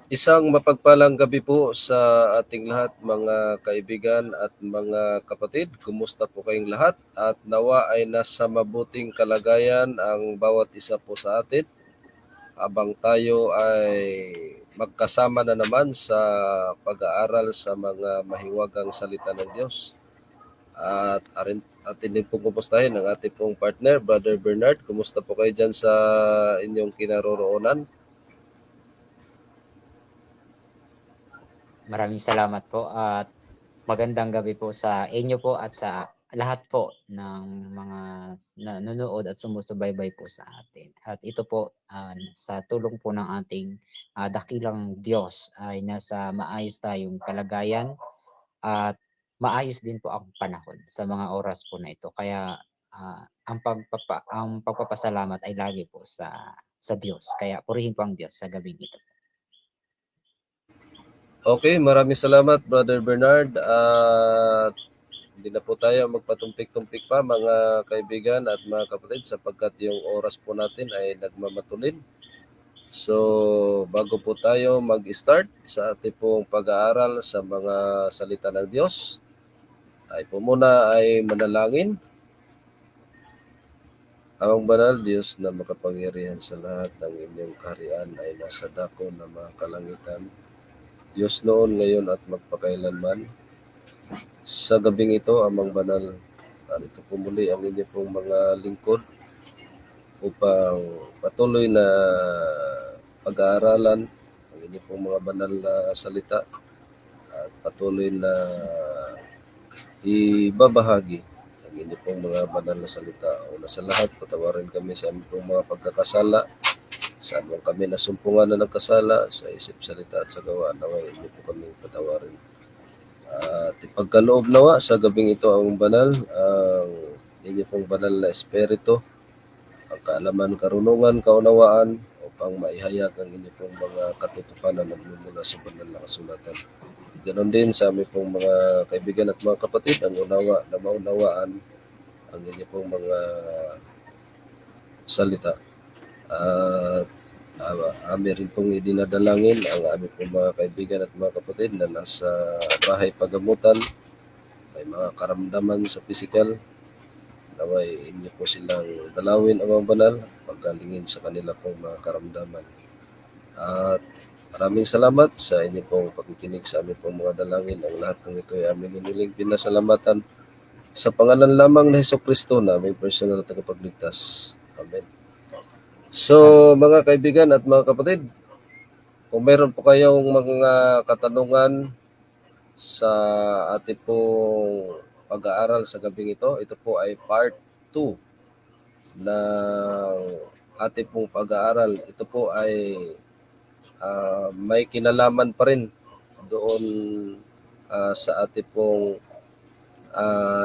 Isang mapagpalang gabi po sa ating lahat mga kaibigan at mga kapatid. Kumusta po kayong lahat? At nawa ay nasa mabuting kalagayan ang bawat isa po sa atin habang tayo ay magkasama na naman sa pag-aaral sa mga mahiwagang salita ng Diyos. At atin din pong kumustahin ang ating pong partner, Brother Bernard. Kumusta po kayo dyan sa inyong kinaroroonan? Maraming salamat po at magandang gabi po sa inyo po at sa lahat po ng mga nanonood at sumusubaybay po sa atin. At ito po sa tulong po ng ating dakilang Diyos ay nasa maayos tayong kalagayan at maayos din po ang panahon sa mga oras po na ito. Kaya ang pagpapasalamat ay lagi po sa Diyos. Kaya purihin po ang Diyos sa gabing ito. Okay, maraming salamat Brother Bernard. At hindi na po tayo magpatumpik-tumpik pa mga kaibigan at mga kapatid sapagkat yung oras po natin ay nagmamatulin. So, bago po tayo mag-start sa ating pong pag-aaral sa mga salita ng Diyos, tayo po muna ay manalangin. Ang banal Diyos na makapangyarihan sa lahat ng inyong kaharian ay nasa dako ng mga kalangitan. Diyos noon, ngayon at magpakailanman. Sa gabing ito, Amang Banal, narito po muli ang inyo pong mga lingkod upang patuloy na pag-aaralan ang inyo pong mga banal na salita at patuloy na ibabahagi ang inyo pong mga banal na salita. Una sa lahat, patawarin kami sa aming pong mga pagkakasala, saan man kami nasumpungan na nagkasala sa isip, salita at sa gawa. Naway inyo po kami patawarin. At ipagkaloob nawa sa gabing ito ang banal, ang inyo pong banal na espiritu, ang kaalaman, karunungan, kaunawaan, upang maihayag ang inyo pong mga katotohanan na nagmumula sa banal na kasulatan. Ganon din sa aming pong mga kaibigan at mga kapatid, ang unawa na maunawaan ang inyo pong mga salita. At amin rin pong idinadalangin ang aming pong mga kaibigan at mga kapatid na nasa bahay pagamutan, may mga karamdaman sa pisikal, naway inyo po silang dalawin ang mga banal, paggalingin sa kanila pong mga karamdaman. At maraming salamat sa inyo pong pakikinig sa aming pong mga dalangin. Ang lahat ng ito ay aming hiniling pinasalamatan sa pangalan lamang na Hesukristo na aming personal na tagapagligtas. Amen. So, mga kaibigan at mga kapatid, kung meron po kayong mga katanungan sa ating pong pag-aaral sa gabing ito po ay part 2 ng ating pong pag-aaral. Ito po ay may kinalaman pa rin doon sa ating pong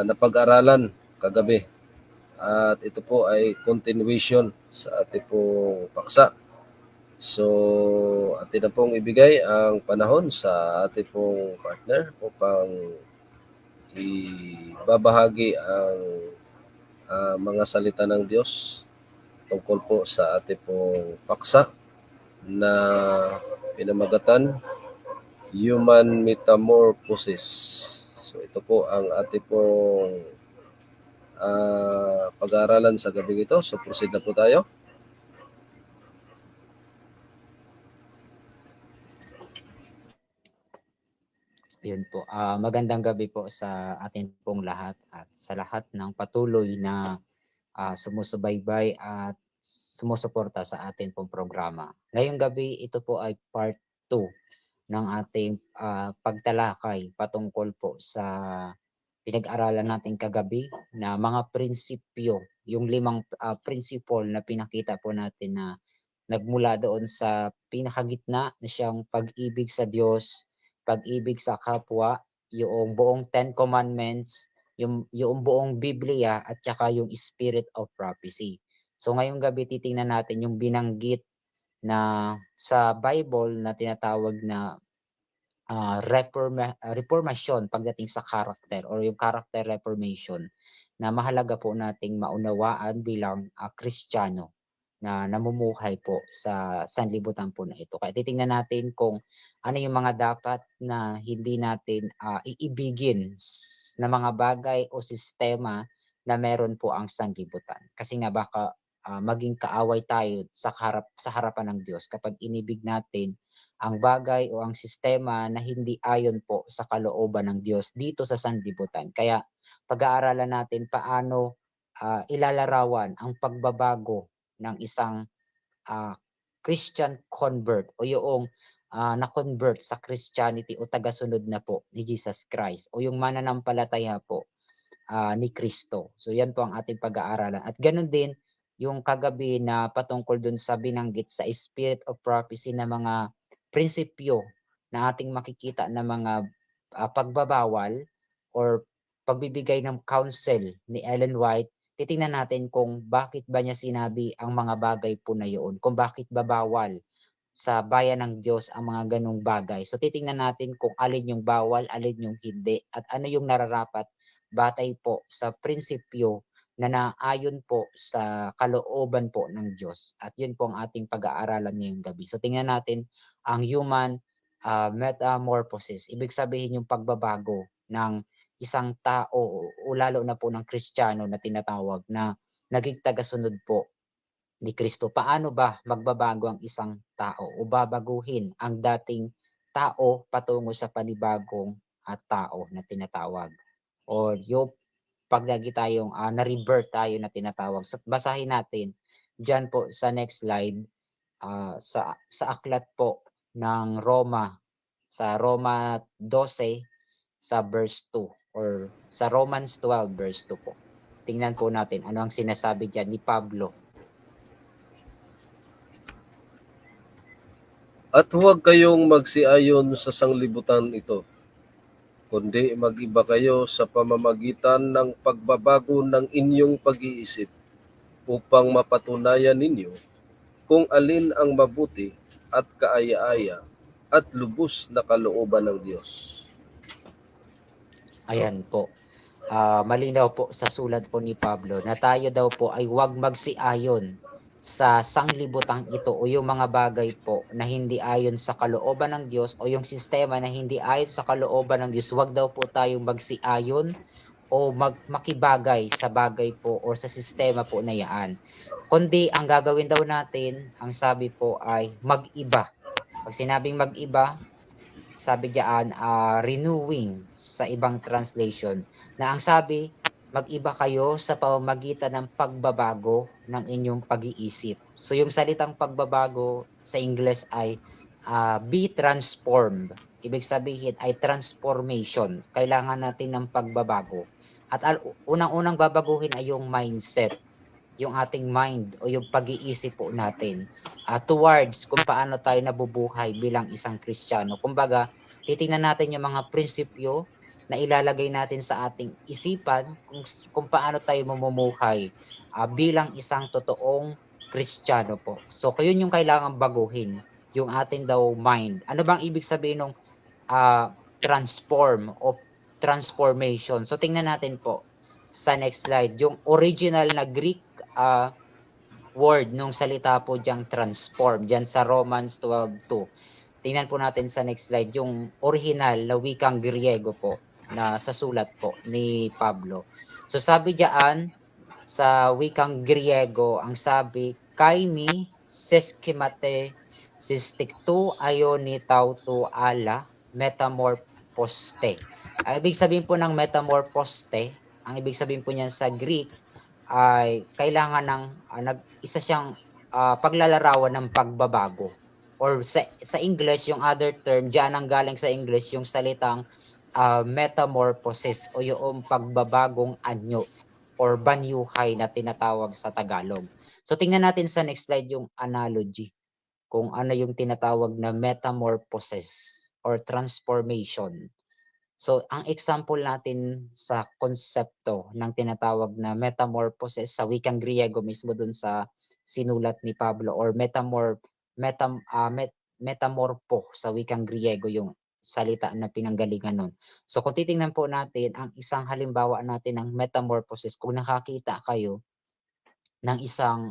napag-aralan kagabi. At ito po ay continuation sa ating pong paksa. So, atin na pong ibigay ang panahon sa ating pong partner upang ibabahagi ang mga salita ng Diyos tungkol po sa ating pong paksa na pinamagatan Human Metamorphosis. So ito po ang ating pong pag-aaralan sa gabing ito. So proceed na po tayo. Yun po. Magandang gabi po sa atin pong lahat at sa lahat ng patuloy na sumusubaybay at sumusuporta sa atin pong programa. Ngayong gabi, ito po ay part 2 ng ating pagtalakay patungkol po sa pinag-aralan natin kagabi na mga prinsipyo, yung 5 principle na pinakita po natin na nagmula doon sa pinakagitna na siyang pag-ibig sa Diyos, pag-ibig sa kapwa, yung buong 10 Commandments, yung buong Biblia at saka yung Spirit of Prophecy. So ngayong gabi titingnan natin yung binanggit na sa Bible na tinatawag na reformation pagdating sa character or yung character reformation na mahalaga po nating maunawaan bilang Kristiyano. na namumuhay po sa sanlibutan po na ito. Kaya titingnan natin kung ano yung mga dapat na hindi natin iibigin na mga bagay o sistema na meron po ang sanlibutan. Kasi nga baka maging kaaway tayo sa harapan ng Diyos kapag inibig natin ang bagay o ang sistema na hindi ayon po sa kalooban ng Diyos dito sa sanlibutan. Kaya pag-aaralan natin paano ilalarawan ang pagbabago ng isang Christian convert o yung na-convert sa Christianity o tagasunod na po ni Jesus Christ o yung mananampalataya po ni Kristo. So yan po ang ating pag-aaralan. At ganun din yung kagabi na patungkol dun sa binanggit sa Spirit of Prophecy na mga prinsipyo na ating makikita na mga pagbabawal or pagbibigay ng counsel ni Ellen White. Titingnan natin kung bakit ba niya sinabi ang mga bagay po na yun, kung bakit ba bawal sa bayan ng Diyos ang mga ganong bagay. So titingnan natin kung alin yung bawal, alin yung hindi, at ano yung nararapat batay po sa prinsipyo na naayon po sa kalooban po ng Diyos. At yun po ang ating pag-aaralan ngayong gabi. So tingnan natin ang human metamorphosis. Ibig sabihin yung pagbabago ng isang tao o lalo na po ng Kristiyano na tinatawag na naging tagasunod po ni Kristo. Paano ba magbabago ang isang tao o babaguhin ang dating tao patungo sa panibagong tao na tinatawag? O yung pag lagi tayong na-revert tayo na tinatawag. So, basahin natin dyan po sa next slide sa aklat po ng Roma, sa Roma 12 sa verse 2 or sa Romans 12 verse 2 po. Tingnan po natin ano ang sinasabi dyan ni Pablo. At huwag kayong magsiayon sa sanglibutan ito, kundi mag-iba kayo sa pamamagitan ng pagbabago ng inyong pag-iisip upang mapatunayan ninyo kung alin ang mabuti at kaaya-aya at lubos na kalooban ng Diyos. Ayan po. Malinaw po sa sulat po ni Pablo na tayo daw po ay huwag magsiayon sa sanglibutang ito o yung mga bagay po na hindi ayon sa kalooban ng Diyos o yung sistema na hindi ayon sa kalooban ng Diyos. Huwag daw po tayong magsiayon o makibagay sa bagay po o sa sistema po na yaan. Kundi ang gagawin daw natin, ang sabi po ay mag-iba. Pag sinabing mag-iba, sabi diyan renewing sa ibang translation na ang sabi mag-iba kayo sa pamamagitan ng pagbabago ng inyong pag-iisip. So yung salitang pagbabago sa English ay be transformed. Ibig sabihin ay transformation. Kailangan natin ng pagbabago. At unang-unang babaguhin ay yung mindset, yung ating mind o yung pag-iisip po natin towards kung paano tayo nabubuhay bilang isang Kristiyano. Kumbaga, titingnan natin yung mga prinsipyo na ilalagay natin sa ating isipan kung paano tayo mamumuhay bilang isang totoong Kristiyano po. So, yun yung kailangan baguhin, yung ating daw mind. Ano bang ibig sabihin ng transform o transformation? So, tingnan natin po sa next slide, yung original na Greek word nung salita po diyang transform, diyan sa Romans 12:2. Tingnan po natin sa next slide, yung original na wikang Griego po na sa sulat po ni Pablo. So sabi diyan sa wikang Griego, ang sabi, kaimi seskimate sistiktu ayoni tautu ala metamorphoste. Ang ibig sabihin po ng metamorphoste, ang ibig sabihin po niyan sa Greek ay kailangan ng isa siyang paglalarawan ng pagbabago. Or sa English, yung other term, diyan ang galing sa English yung salitang metamorphosis o yung pagbabagong anyo or banyuhay na tinatawag sa Tagalog. So tingnan natin sa next slide yung analogy kung ano yung tinatawag na metamorphosis or transformation. So ang example natin sa konsepto ng tinatawag na metamorphosis sa wikang Griego mismo dun sa sinulat ni Pablo or metamorpho sa wikang Griego yung salita na pinanggalingan nun. So kung titingnan po natin ang isang halimbawa natin ng metamorphosis, kung nakakita kayo ng isang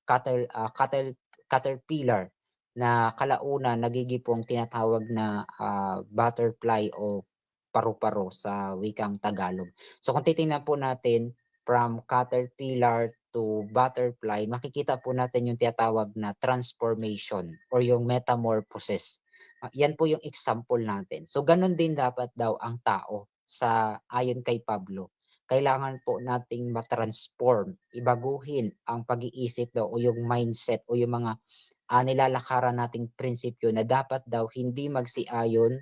caterpillar na kalaunan nagiging po ang tinatawag na butterfly o paru-paro sa wikang Tagalog. So kung titingnan po natin from caterpillar to butterfly, makikita po natin yung tinatawag na transformation or yung metamorphosis. Yan po yung example natin. So ganun din dapat daw ang tao sa ayon kay Pablo. Kailangan po nating ma-transform, ibaguhin ang pag-iisip daw o yung mindset o yung mga nilalakaran nating prinsipyo na dapat daw hindi magsiayon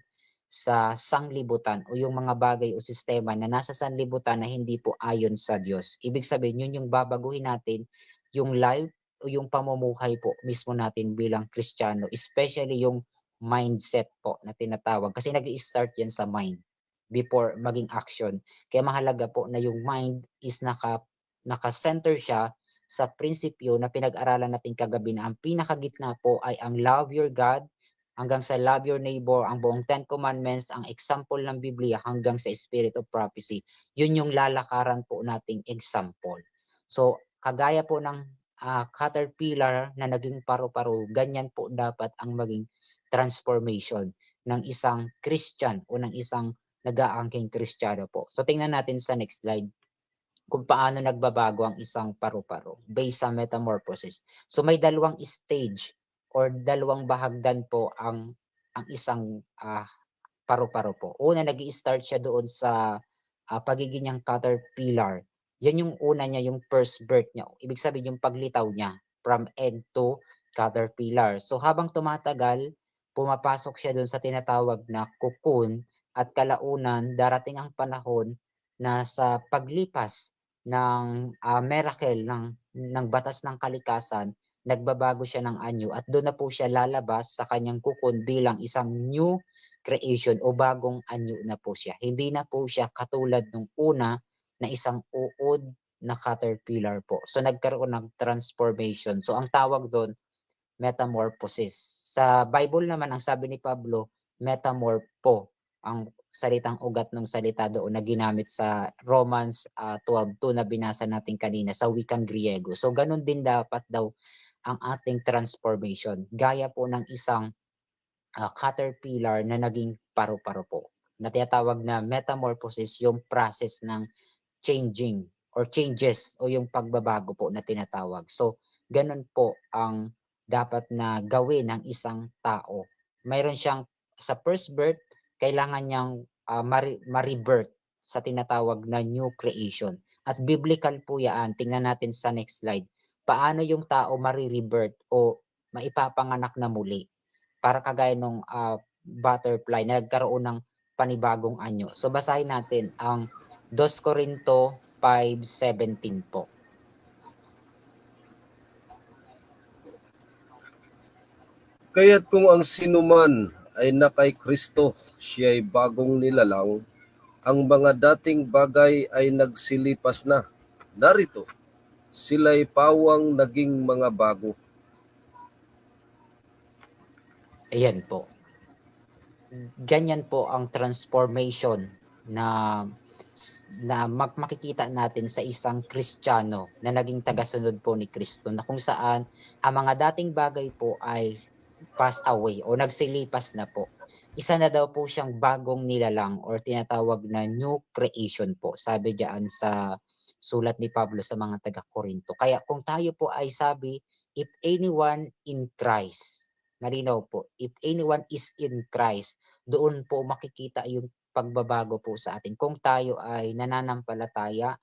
sa sanglibutan o yung mga bagay o sistema na nasa sanlibutan na hindi po ayon sa Diyos. Ibig sabihin, yun yung babaguhin natin, yung life o yung pamumuhay po mismo natin bilang Kristiyano, especially yung mindset po na tinatawag. Kasi nag-i-start yan sa mind before maging action. Kaya mahalaga po na yung mind is naka-center siya sa prinsipyo na pinag-aralan natin kagabi na ang pinakagitna po ay ang love your God hanggang sa love your neighbor, ang buong Ten Commandments, ang example ng Biblia hanggang sa Spirit of Prophecy. Yun yung lalakaran po nating example. So, kagaya po ng caterpillar na naging paru-paro, ganyan po dapat ang maging transformation ng isang Christian o ng isang nag-aangking Kristiyano po. So, tingnan natin sa next slide kung paano nagbabago ang isang paru-paro based sa metamorphosis. So may dalawang stage or dalawang bahagdan po ang isang paru-paro po. Una, nag-i-start siya doon sa pagiging niyang caterpillar. Yan yung una niya, yung first birth niya. Ibig sabihin yung paglitaw niya from egg to caterpillar. So habang tumatagal, pumapasok siya doon sa tinatawag na cocoon at kalaunan darating ang panahon na sa paglipas ng miracle ng batas ng kalikasan, nagbabago siya ng anyo at doon na po siya lalabas sa kanyang cocoon bilang isang new creation o bagong anyo na po siya. Hindi na po siya katulad nung una na isang uod na caterpillar po. So nagkaroon ng transformation. So ang tawag doon, metamorphosis. Sa Bible naman, ang sabi ni Pablo, metamorpho, ang salitang ugat ng salita doon na ginamit sa Romans 12:2 na binasa natin kanina sa wikang Griego. So ganun din dapat daw ang ating transformation. Gaya po ng isang caterpillar na naging paru-paro po. Na tinatawag na metamorphosis, yung process ng changing or changes o yung pagbabago po na tinatawag. So, ganun po ang dapat na gawin ng isang tao. Mayroon siyang sa first birth, kailangan niyang ma-rebirth sa tinatawag na new creation. At biblical po yan. Tingnan natin sa next slide. Paano yung tao ma-rebirth o maipapanganak na muli? Para kagaya nung butterfly na nagkaroon ng panibagong anyo. So basahin natin ang 2 Corinto 5:17 po. Kaya't kung ang sinuman ay na kay Kristo, siya ay bagong nilalang, ang mga dating bagay ay nagsilipas na. Narito, sila'y pawang naging mga bago. Ayan po. Ganyan po ang transformation na makikita natin sa isang Kristiyano na naging tagasunod po ni Kristo, na kung saan ang mga dating bagay po ay pass away o nagsilipas na po. Isa na daw po siyang bagong nilalang or tinatawag na new creation po. Sabi diyan sa sulat ni Pablo sa mga taga-Korinto. Kaya kung tayo po ay sabi, if anyone in Christ, malinaw po, if anyone is in Christ, doon po makikita yung pagbabago po sa atin. Kung tayo ay nananampalataya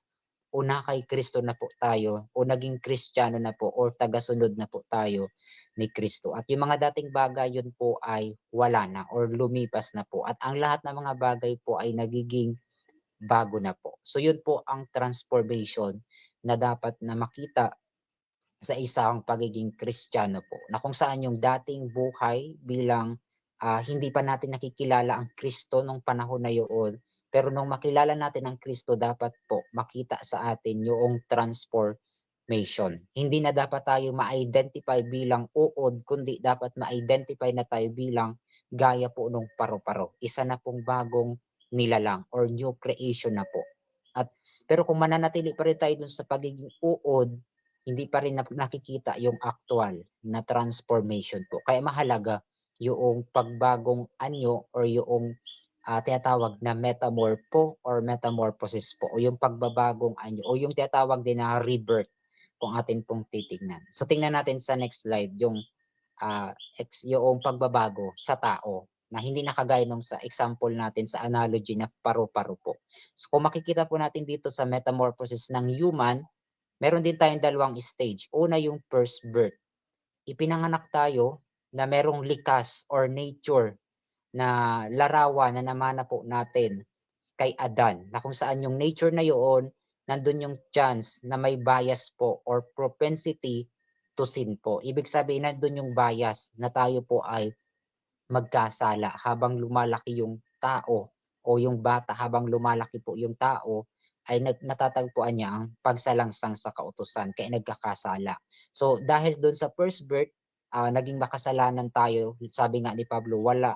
o na kay Kristo na po tayo o naging Kristiyano na po or tagasunod na po tayo ni Kristo. At yung mga dating bagay yun po ay wala na or lumipas na po. At ang lahat ng mga bagay po ay nagiging bago na po. So yun po ang transformation na dapat na makita sa isang pagiging Kristiyano po, na kung saan yung dating buhay bilang hindi pa natin nakikilala ang Kristo nung panahon na yun, pero nung makilala natin ang Kristo, dapat po makita sa atin yung transformation. Hindi na dapat tayo ma-identify bilang uod, kundi dapat ma-identify na tayo bilang gaya po nung paru-paro. Isa na pong bagong nilalang or new creation na po. Pero kung mananatili pa rin tayo dun sa pagiging uod, hindi pa rin nakikita yung actual na transformation po. Kaya mahalaga yung pagbagong anyo or yung tinatawag na metamorpho or metamorphosis po o yung pagbabagong anyo o yung tinatawag din na rebirth kung atin pong titignan. So tingnan natin sa next slide yung yung pagbabago sa tao na hindi nakagaya nung sa example natin sa analogy na paru-paro po. So kung makikita po natin dito sa metamorphosis ng human, meron din tayong dalawang stage. Una yung first birth. Ipinanganak tayo na merong likas or nature na larawan na namana po natin kay Adan, na kung saan yung nature na yun, nandun yung chance na may bias po or propensity to sin po. Ibig sabihin, nandun yung bias na tayo po ay magkasala habang lumalaki yung tao o yung bata, habang lumalaki po yung tao ay natatagpuan niya ang pagsalangsang sa kautusan kaya nagkakasala. So dahil doon sa first birth, naging makasalanan tayo. Sabi nga ni Pablo, wala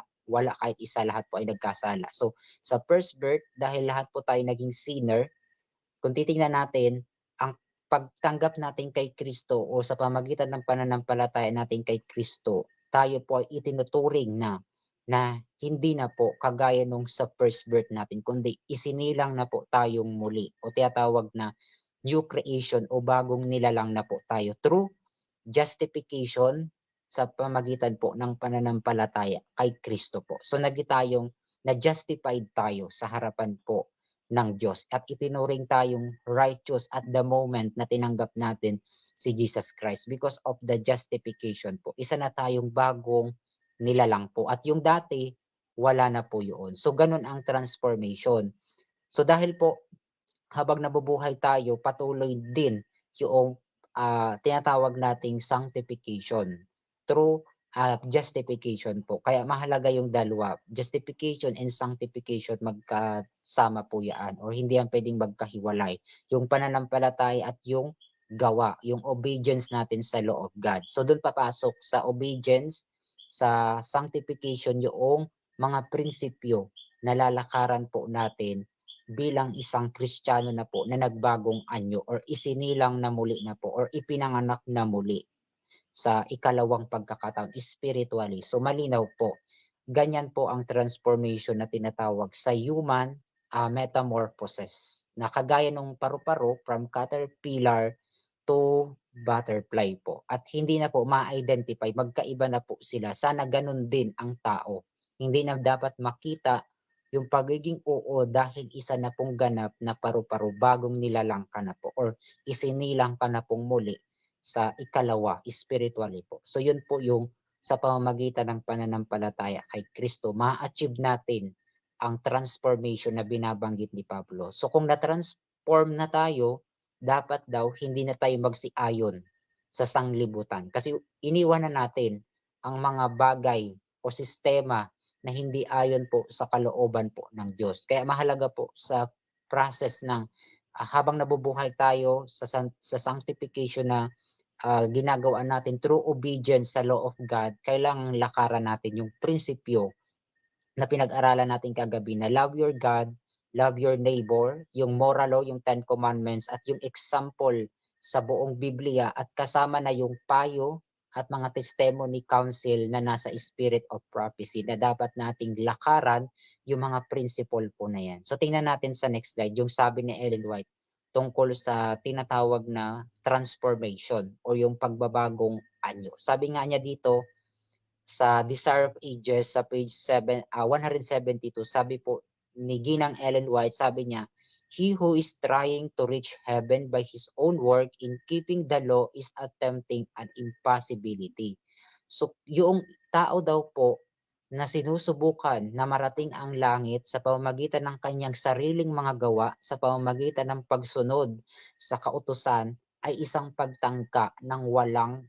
kahit isa, lahat po ay nagkasala. So sa first birth, dahil lahat po tayo naging sinner, kung titingnan natin, ang pagtanggap natin kay Kristo o sa pamagitan ng pananampalataya natin kay Kristo, tayo po ay itinuturing na hindi na po kagaya nung sa first birth natin, kundi isinilang na po tayong muli o tinatawag na new creation o bagong nilalang na po tayo through justification sa pamagitan po ng pananampalataya kay Kristo po. So tayong na-justified tayo sa harapan po ng Diyos at itinuring tayong righteous at the moment na tinanggap natin si Jesus Christ because of the justification po. Isa na tayong bagong nilalang po at yung dati wala na po yun. So ganun ang transformation. So dahil po habang nabubuhay tayo, patuloy din yung tinatawag nating sanctification through justification po. Kaya mahalaga yung dalawa. Justification and sanctification magkasama po yan or hindi yan pwedeng magkahiwalay. Yung pananampalataya at yung gawa, yung obedience natin sa law of God. So doon papasok sa obedience, sa sanctification yung mga prinsipyo na lalakaran po natin bilang isang Kristiyano na po na nagbagong anyo or isinilang na muli na po or ipinanganak na muli sa ikalawang pagkakataon spiritually. So malinaw po, ganyan po ang transformation na tinatawag sa human metamorphosis. Na kagaya nung paru-paro from caterpillar to butterfly po. At hindi na po ma-identify, magkaiba na po sila. Sana ganun din ang tao. Hindi na dapat makita yung pagiging oo dahil isa na pong ganap na paru-paro, bagong nilalang ka na po or isinilang ka na pong muli sa ikalawa, spiritually po. So yun po yung sa pamamagitan ng pananampalataya kay Kristo, ma-achieve natin ang transformation na binabanggit ni Pablo. So kung na-transform na tayo, dapat daw hindi na tayo magsiayon sa sanglibutan. Kasi iniwan na natin ang mga bagay o sistema na hindi ayon po sa kalooban po ng Diyos. Kaya mahalaga po sa process ng habang nabubuhay tayo sa sanctification na ginagawa natin through obedience sa law of God, kailangan lakaran natin yung prinsipyo na pinag-aralan natin kagabi na love your God, love your neighbor, yung moral law, yung 10 commandments at yung example sa buong Biblia at kasama na yung payo at mga testimony council na nasa spirit of prophecy na dapat nating lakaran yung mga principle po na yan. So tingnan natin sa next slide yung sabi ni Ellen White tungkol sa tinatawag na transformation o yung pagbabagong anyo. Sabi nga niya dito sa Desire of Ages sa page 172, sabi po ni Ginang Ellen White, sabi niya, he who is trying to reach heaven by his own work in keeping the law is attempting an impossibility. So yung tao daw po na sinusubukan na marating ang langit sa pamamagitan ng kanyang sariling mga gawa, sa pamamagitan ng pagsunod sa kautusan, ay isang pagtangka ng walang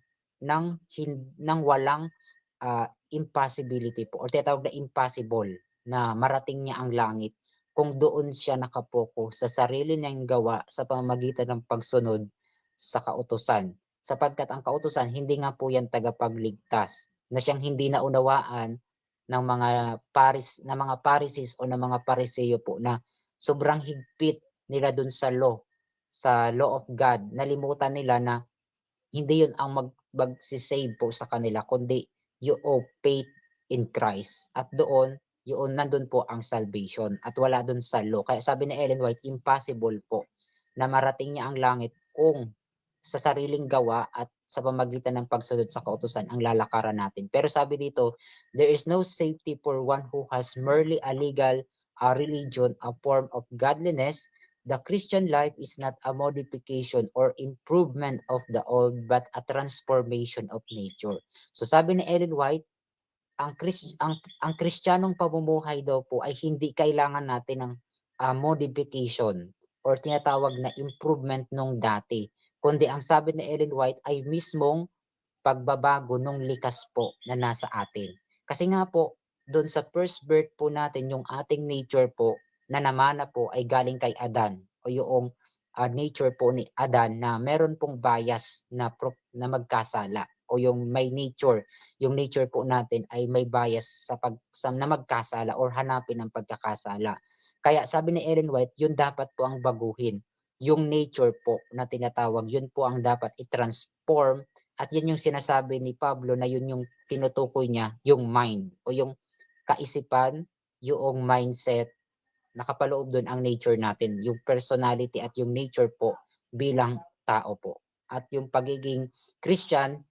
impossibility po or tinatawag na impossible na marating niya ang langit kung doon siya nakapoko sa sarili niyang gawa sa pamamagitan ng pagsunod sa kautusan. Sapagkat ang kautusan, hindi nga po yan tagapagligtas na siyang hindi naunawaan ng mga Pharisees o ng mga Pariseo po na sobrang higpit nila dun sa law of God. Nalimutan nila na hindi yun ang magsisave po sa kanila, kundi yung faith in Christ. At doon, yun, nandun po ang salvation at wala dun sa law. Kaya sabi ni Ellen White, impossible po na marating niya ang langit kung sa sariling gawa at sa pamagitan ng pagsunod sa kautusan ang lalakaran natin. Pero sabi dito, there is no safety for one who has merely a legal religion, a form of godliness. The Christian life is not a modification or improvement of the old, but a transformation of nature. So sabi ni Ellen White, ang Kristiyanong pamumuhay daw po ay hindi kailangan natin ng modification or tinatawag na improvement nung dati, kundi ang sabi ni Ellen White ay mismong pagbabago nung likas po na nasa atin. Kasi nga po, doon sa first birth po natin, yung ating nature po na namana po ay galing kay Adan o yung nature po ni Adan na meron pong bias na magkasala o yung may nature, yung nature po natin ay may bias na magkasala or hanapin ang pagkakasala. Kaya sabi ni Ellen White, yun dapat po ang baguhin. Yung nature po na tinatawag, yun po ang dapat i-transform. At yun yung sinasabi ni Pablo na yun yung tinutukoy niya, yung mind o yung kaisipan, yung mindset, nakapaloob doon ang nature natin, yung personality at yung nature po bilang tao po. At yung pagiging Christian,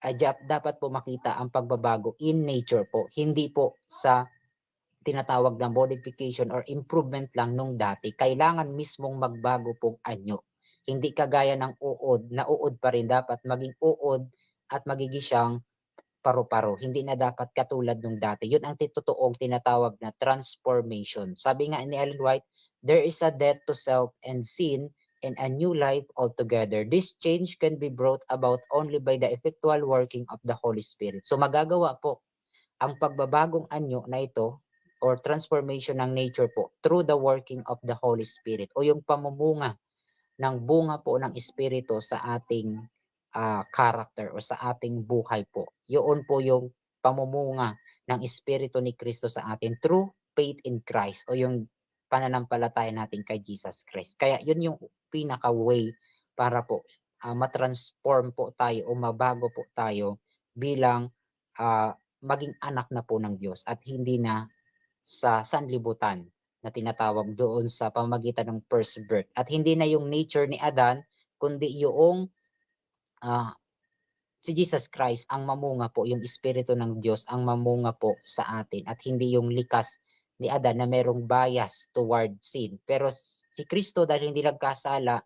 ay dapat po makita ang pagbabago in nature po, hindi po sa tinatawag na modification or improvement lang nung dati. Kailangan mismong magbago pong anyo. Hindi kagaya ng uod, na uod pa rin dapat maging uod at magiging siyang paru-paro. Hindi na dapat katulad nung dati. Yun ang totoong tinatawag na transformation. Sabi nga ni Ellen White, there is a death to self and sin and a new life altogether. This change can be brought about only by the effectual working of the Holy Spirit. So magagawa po ang pagbabagong anyo na ito or transformation ng nature po through the working of the Holy Spirit o yung pamumunga ng bunga po ng Espiritu sa ating character o sa ating buhay po. Yun po yung pamumunga ng Espiritu ni Kristo sa atin through faith in Christ o yung pananampalataya natin kay Jesus Christ. Kaya yun yung pinaka-way para po matransform po tayo o mabago po tayo bilang maging anak na po ng Diyos at hindi na sa sanlibutan na tinatawag doon sa pamamagitan ng first birth. At hindi na yung nature ni Adan, kundi yung si Jesus Christ ang mamunga po, yung Espiritu ng Diyos ang mamunga po sa atin at hindi yung likas ni Adan na merong bias toward sin. Pero si Kristo dahil hindi nagkasala,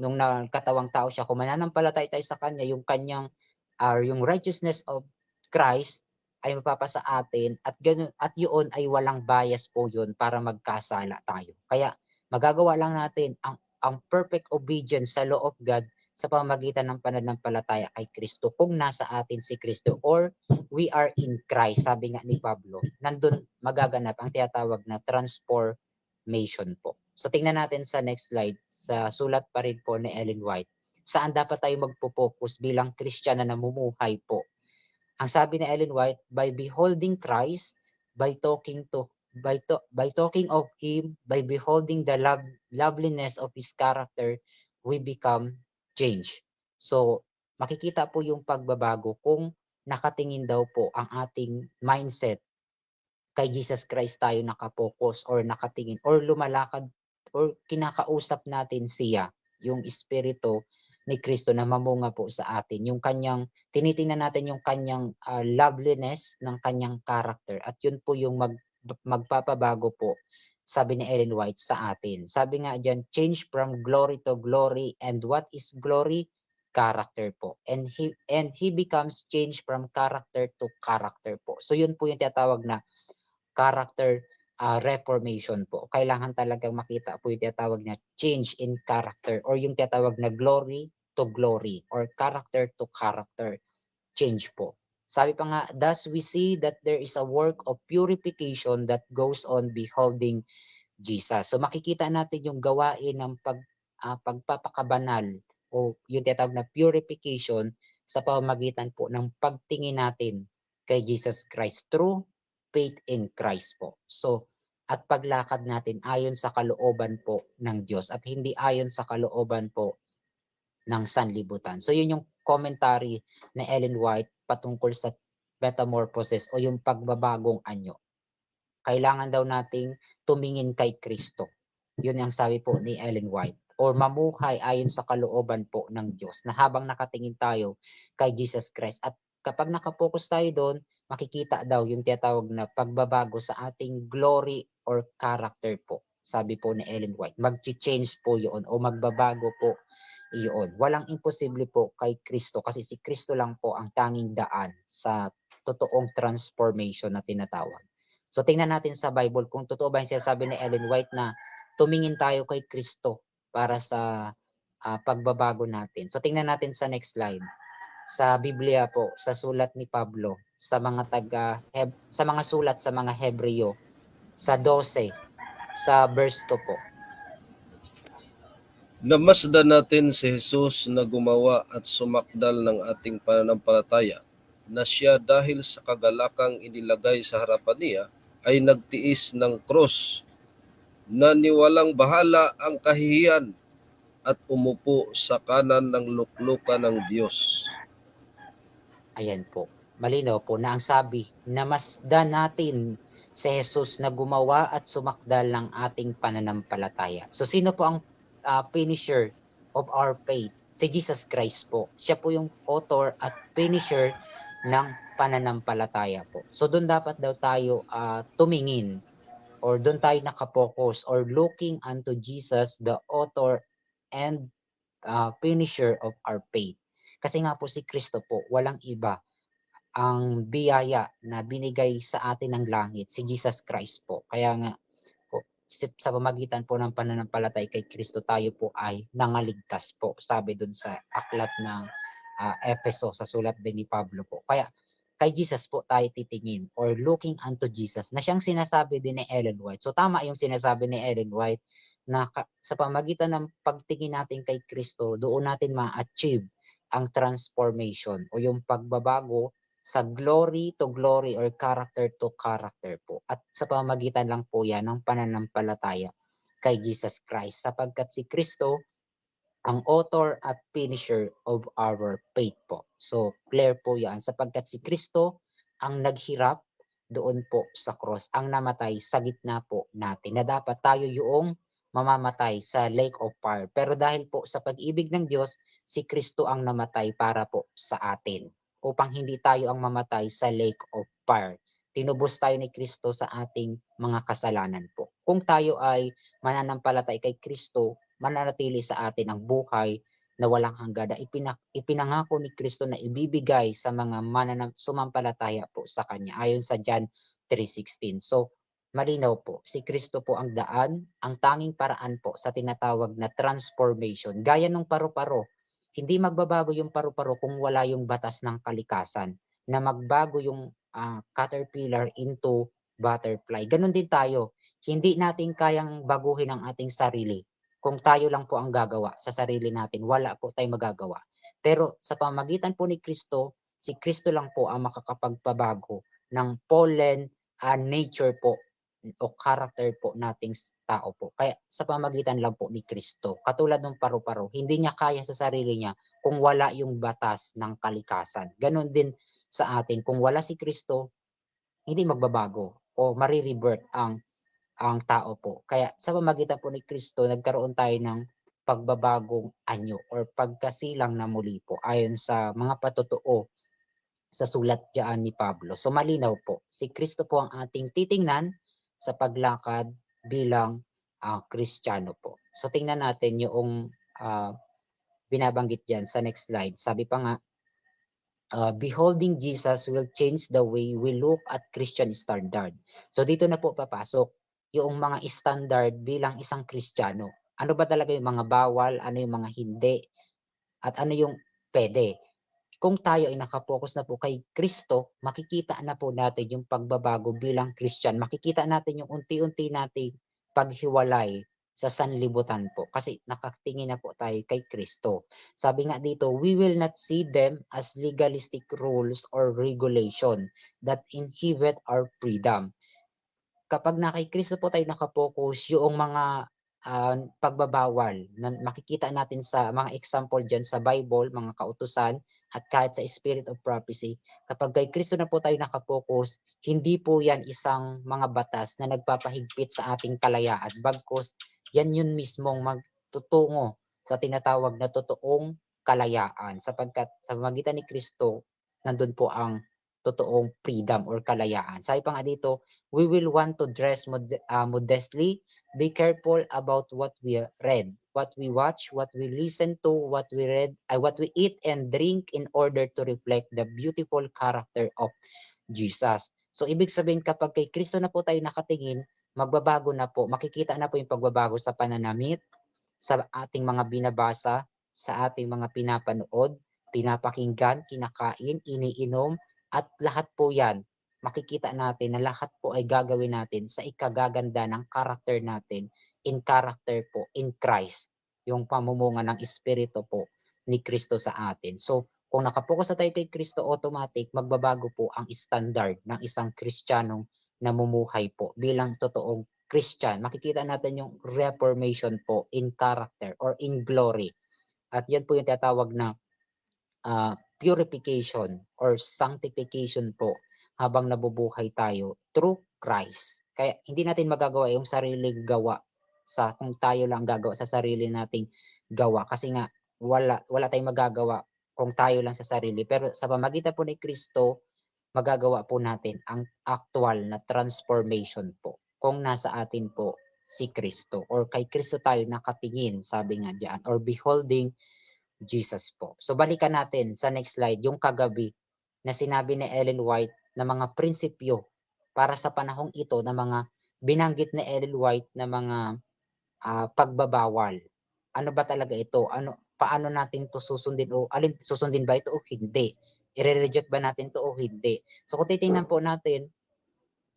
nung nagkatawang tao siya, kung mananampalatay tayo sa Kanya, yung Kanyang, yung righteousness of Christ ay mapapasa atin at ganun, at yun ay walang bias po yun para magkasala tayo. Kaya magagawa lang natin ang perfect obedience sa law of God sa pamamagitan ng pananampalataya kay Kristo kung nasa atin si Kristo or we are in Christ. Sabi nga ni Pablo, nandun magaganap ang tinatawag na transformation po. So tingnan natin sa next slide, sa sulat pa rin po ni Ellen White. Saan dapat tayo magpo-focus bilang Kristiyano na namumuhay po? Ang sabi ni Ellen White, by beholding Christ, by talking of Him, by beholding the loveliness of His character, we become changed. So, makikita po yung pagbabago kung nakatingin daw po ang ating mindset kay Jesus Christ tayo nakapokus or nakatingin or lumalakad or kinakausap natin siya, yung Espiritu ni Kristo na mamunga po sa atin, yung kanyang tinitingnan natin yung kanyang loveliness ng kanyang character at yun po yung magpapabago po, sabi ni Ellen White sa atin. Sabi nga diyan, change from glory to glory. And what is glory? Character po. And he becomes changed from character to character po. So yun po yung tinatawag na character reformation po. Kailangan talagang makita po yung tinatawag na change in character or yung tinatawag na glory to glory or character to character change po. Sabi pa nga, thus we see that there is a work of purification that goes on beholding Jesus. So makikita natin yung gawain ng pagpapakabanal o yung tinatawag na purification sa pamamagitan po ng pagtingin natin kay Jesus Christ through faith in Christ po. So, at paglakad natin ayon sa kalooban po ng Diyos at hindi ayon sa kalooban po ng sanlibutan. So yun yung commentary na Ellen White patungkol sa metamorphosis o yung pagbabagong anyo. Kailangan daw nating tumingin kay Kristo. Yun ang sabi po ni Ellen White. Or mamuhay ayon sa kalooban po ng Diyos na habang nakatingin tayo kay Jesus Christ. At kapag nakapokus tayo doon, makikita daw yung tinatawag na pagbabago sa ating glory or character po. Sabi po ni Ellen White, mag-change po yun o magbabago po iyon. Walang imposible po kay Kristo kasi si Kristo lang po ang tanging daan sa totoong transformation na tinatawag. So tingnan natin sa Bible kung totoo ba yung sinasabi ni Ellen White na tumingin tayo kay Kristo para sa pagbabago natin. So tingnan natin sa next slide. Sa Biblia po, sa sulat ni Pablo, sa mga sa mga sulat sa mga Hebreo, sa 12, sa verse 2 po. Namasdan natin si Jesus na gumawa at sumakdal ng ating pananampalataya, na siya dahil sa kagalakang inilagay sa harapan niya ay nagtiis ng krus, na niwalang bahala ang kahihiyan at umupo sa kanan ng luklukan ng Diyos. Ayan po. Malinaw po na ang sabi, namasdan natin si Jesus na gumawa at sumakdal ng ating pananampalataya. So sino po ang finisher of our faith? Si Jesus Christ po. Siya po yung author at finisher ng pananampalataya po. So doon dapat daw tayo tumingin or doon tayo nakapokus or looking unto Jesus, the author and finisher of our faith. Kasi nga po si Kristo po, walang iba ang biyaya na binigay sa atin ng langit, si Jesus Christ po. Kaya nga po, sa pamagitan po ng pananampalatay kay Kristo, tayo po ay nangaligtas po. Sabi dun sa aklat ng Efeso, sa sulat din ni Pablo po. Kaya kay Jesus po tayo titingin or looking unto Jesus na siyang sinasabi din ni Ellen White. So tama yung sinasabi ni Ellen White na sa pamagitan ng pagtingin natin kay Kristo, doon natin ma-achieve ang transformation o yung pagbabago sa glory to glory or character to character po. At sa pamamagitan lang po yan ng pananampalataya kay Jesus Christ. Sapagkat si Kristo ang author at finisher of our faith po. So clear po yan. Sapagkat si Kristo ang naghirap doon po sa cross, ang namatay sa gitna po natin, na dapat tayo yung mamamatay sa lake of fire. Pero dahil po sa pag-ibig ng Diyos, si Kristo ang namatay para po sa atin upang hindi tayo ang mamatay sa lake of fire. Tinubos tayo ni Kristo sa ating mga kasalanan po. Kung tayo ay mananampalatay kay Kristo, mananatili sa atin ang buhay na walang hanggan na ipinangako ni Kristo na ibibigay sa mga sumampalataya po sa Kanya ayon sa John 3:16. So, malinaw po, si Kristo po ang daan, ang tanging paraan po sa tinatawag na transformation. Gaya ng paru-paro, hindi magbabago yung paru-paro kung wala yung batas ng kalikasan, na magbago yung caterpillar into butterfly. Ganon din tayo. Hindi natin kayang baguhin ang ating sarili kung tayo lang po ang gagawa sa sarili natin. Wala po tayong magagawa. Pero sa pamagitan po ni Kristo, si Kristo lang po ang makakapagpabago ng fallen nature po o character po nating tao po. Kaya sa pamagitan lang po ni Kristo, katulad ng paru-paro, hindi niya kaya sa sarili niya kung wala yung batas ng kalikasan. Ganon din sa atin, kung wala si Kristo, hindi magbabago o marirebirth ang tao po. Kaya sa pamagitan po ni Kristo, nagkaroon tayo ng pagbabagong anyo or pagkasilang na muli po ayon sa mga patotoo sa sulat diyan ni Pablo. So malinaw po, si Kristo po ang ating titingnan sa paglakad bilang Kristiyano po. So tingnan natin yung binabanggit diyan sa next slide. Sabi pa nga, beholding Jesus will change the way we look at Christian standard. So dito na po papasok yung mga standard bilang isang Kristiyano. Ano ba talaga yung mga bawal, ano yung mga hindi, at ano yung pwede. Kung tayo ay nakapokus na po kay Kristo, makikita na po natin yung pagbabago bilang Christian. Makikita natin yung unti-unti nating paghiwalay sa sanlibutan po. Kasi nakatingin na po tayo kay Kristo. Sabi nga dito, we will not see them as legalistic rules or regulation that inhibit our freedom. Kapag na kay Kristo po tayo nakapokus, yung mga pagbabawal na makikita natin sa mga example dyan sa Bible, mga kautusan, at kahit sa Spirit of Prophecy. Kapag kay Kristo na po tayo nakapokus, hindi po yan isang mga batas na nagpapahigpit sa ating kalayaan. Bagkus, yan yun mismong magtutungo sa tinatawag na totoong kalayaan. Sapagkat sa magitan ni Kristo, nandun po ang totoong freedom or kalayaan. Sabi pa nga dito, we will want to dress modestly. Be careful about what we read, what we watch, what we listen to, what we read, what we eat and drink in order to reflect the beautiful character of Jesus. So ibig sabihin kapag kay Kristo na po tayo nakatingin, magbabago na po, makikita na po yung pagbabago sa pananamit, sa ating mga binabasa, sa ating mga pinapanood, pinapakinggan, kinakain, iniinom, at lahat po yan makikita natin na lahat po ay gagawin natin sa ikagaganda ng character natin, in character po, in Christ, yung pamumunga ng Espiritu po ni Kristo sa atin. So, kung nakapokus na tayo kay Kristo, automatic, magbabago po ang standard ng isang Kristiyanong namumuhay po bilang totoong Christian. Makikita natin yung reformation po in character or in glory. At yan po yung tinatawag na purification or sanctification po habang nabubuhay tayo through Christ. Kaya hindi natin magagawa yung sariling gawa sa kung tayo lang gagawa sa sarili nating gawa kasi nga wala tayong magagawa kung tayo lang sa sarili, pero sa pamagitan po ni Kristo magagawa po natin ang actual na transformation po kung nasa atin po si Kristo or kay Kristo tayo nakatingin, sabi nga diyan, or beholding Jesus po. So balikan natin sa next slide yung kagabi na sinabi ni Ellen White na mga prinsipyo para sa panahong ito na mga binanggit ni Ellen White na mga pagbabawal. Ano ba talaga ito? Paano natin to susundin o alin susundin ba ito o hindi? I-reject ba natin to o hindi? So kung titingnan po natin,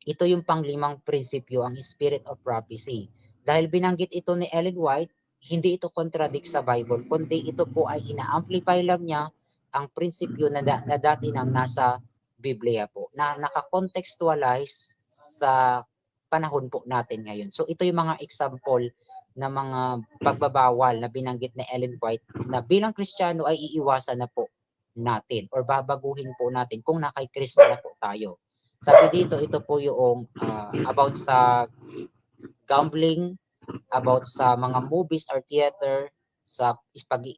ito yung panglimang prinsipyo, ang Spirit of Prophecy. Dahil binanggit ito ni Ellen White, hindi ito contradict sa Bible, kundi ito po ay ina-amplify lang niya ang prinsipyo na dati nang nasa Biblia po, na nakakontextualize sa panahon po natin ngayon. So ito yung mga example na mga pagbabawal na binanggit ni Ellen White na bilang Kristiyano ay iiwasan na po natin or babaguhin po natin kung nakay Kristo na po tayo. Sabi dito, ito po yung about sa gambling, about sa mga movies or theater, sa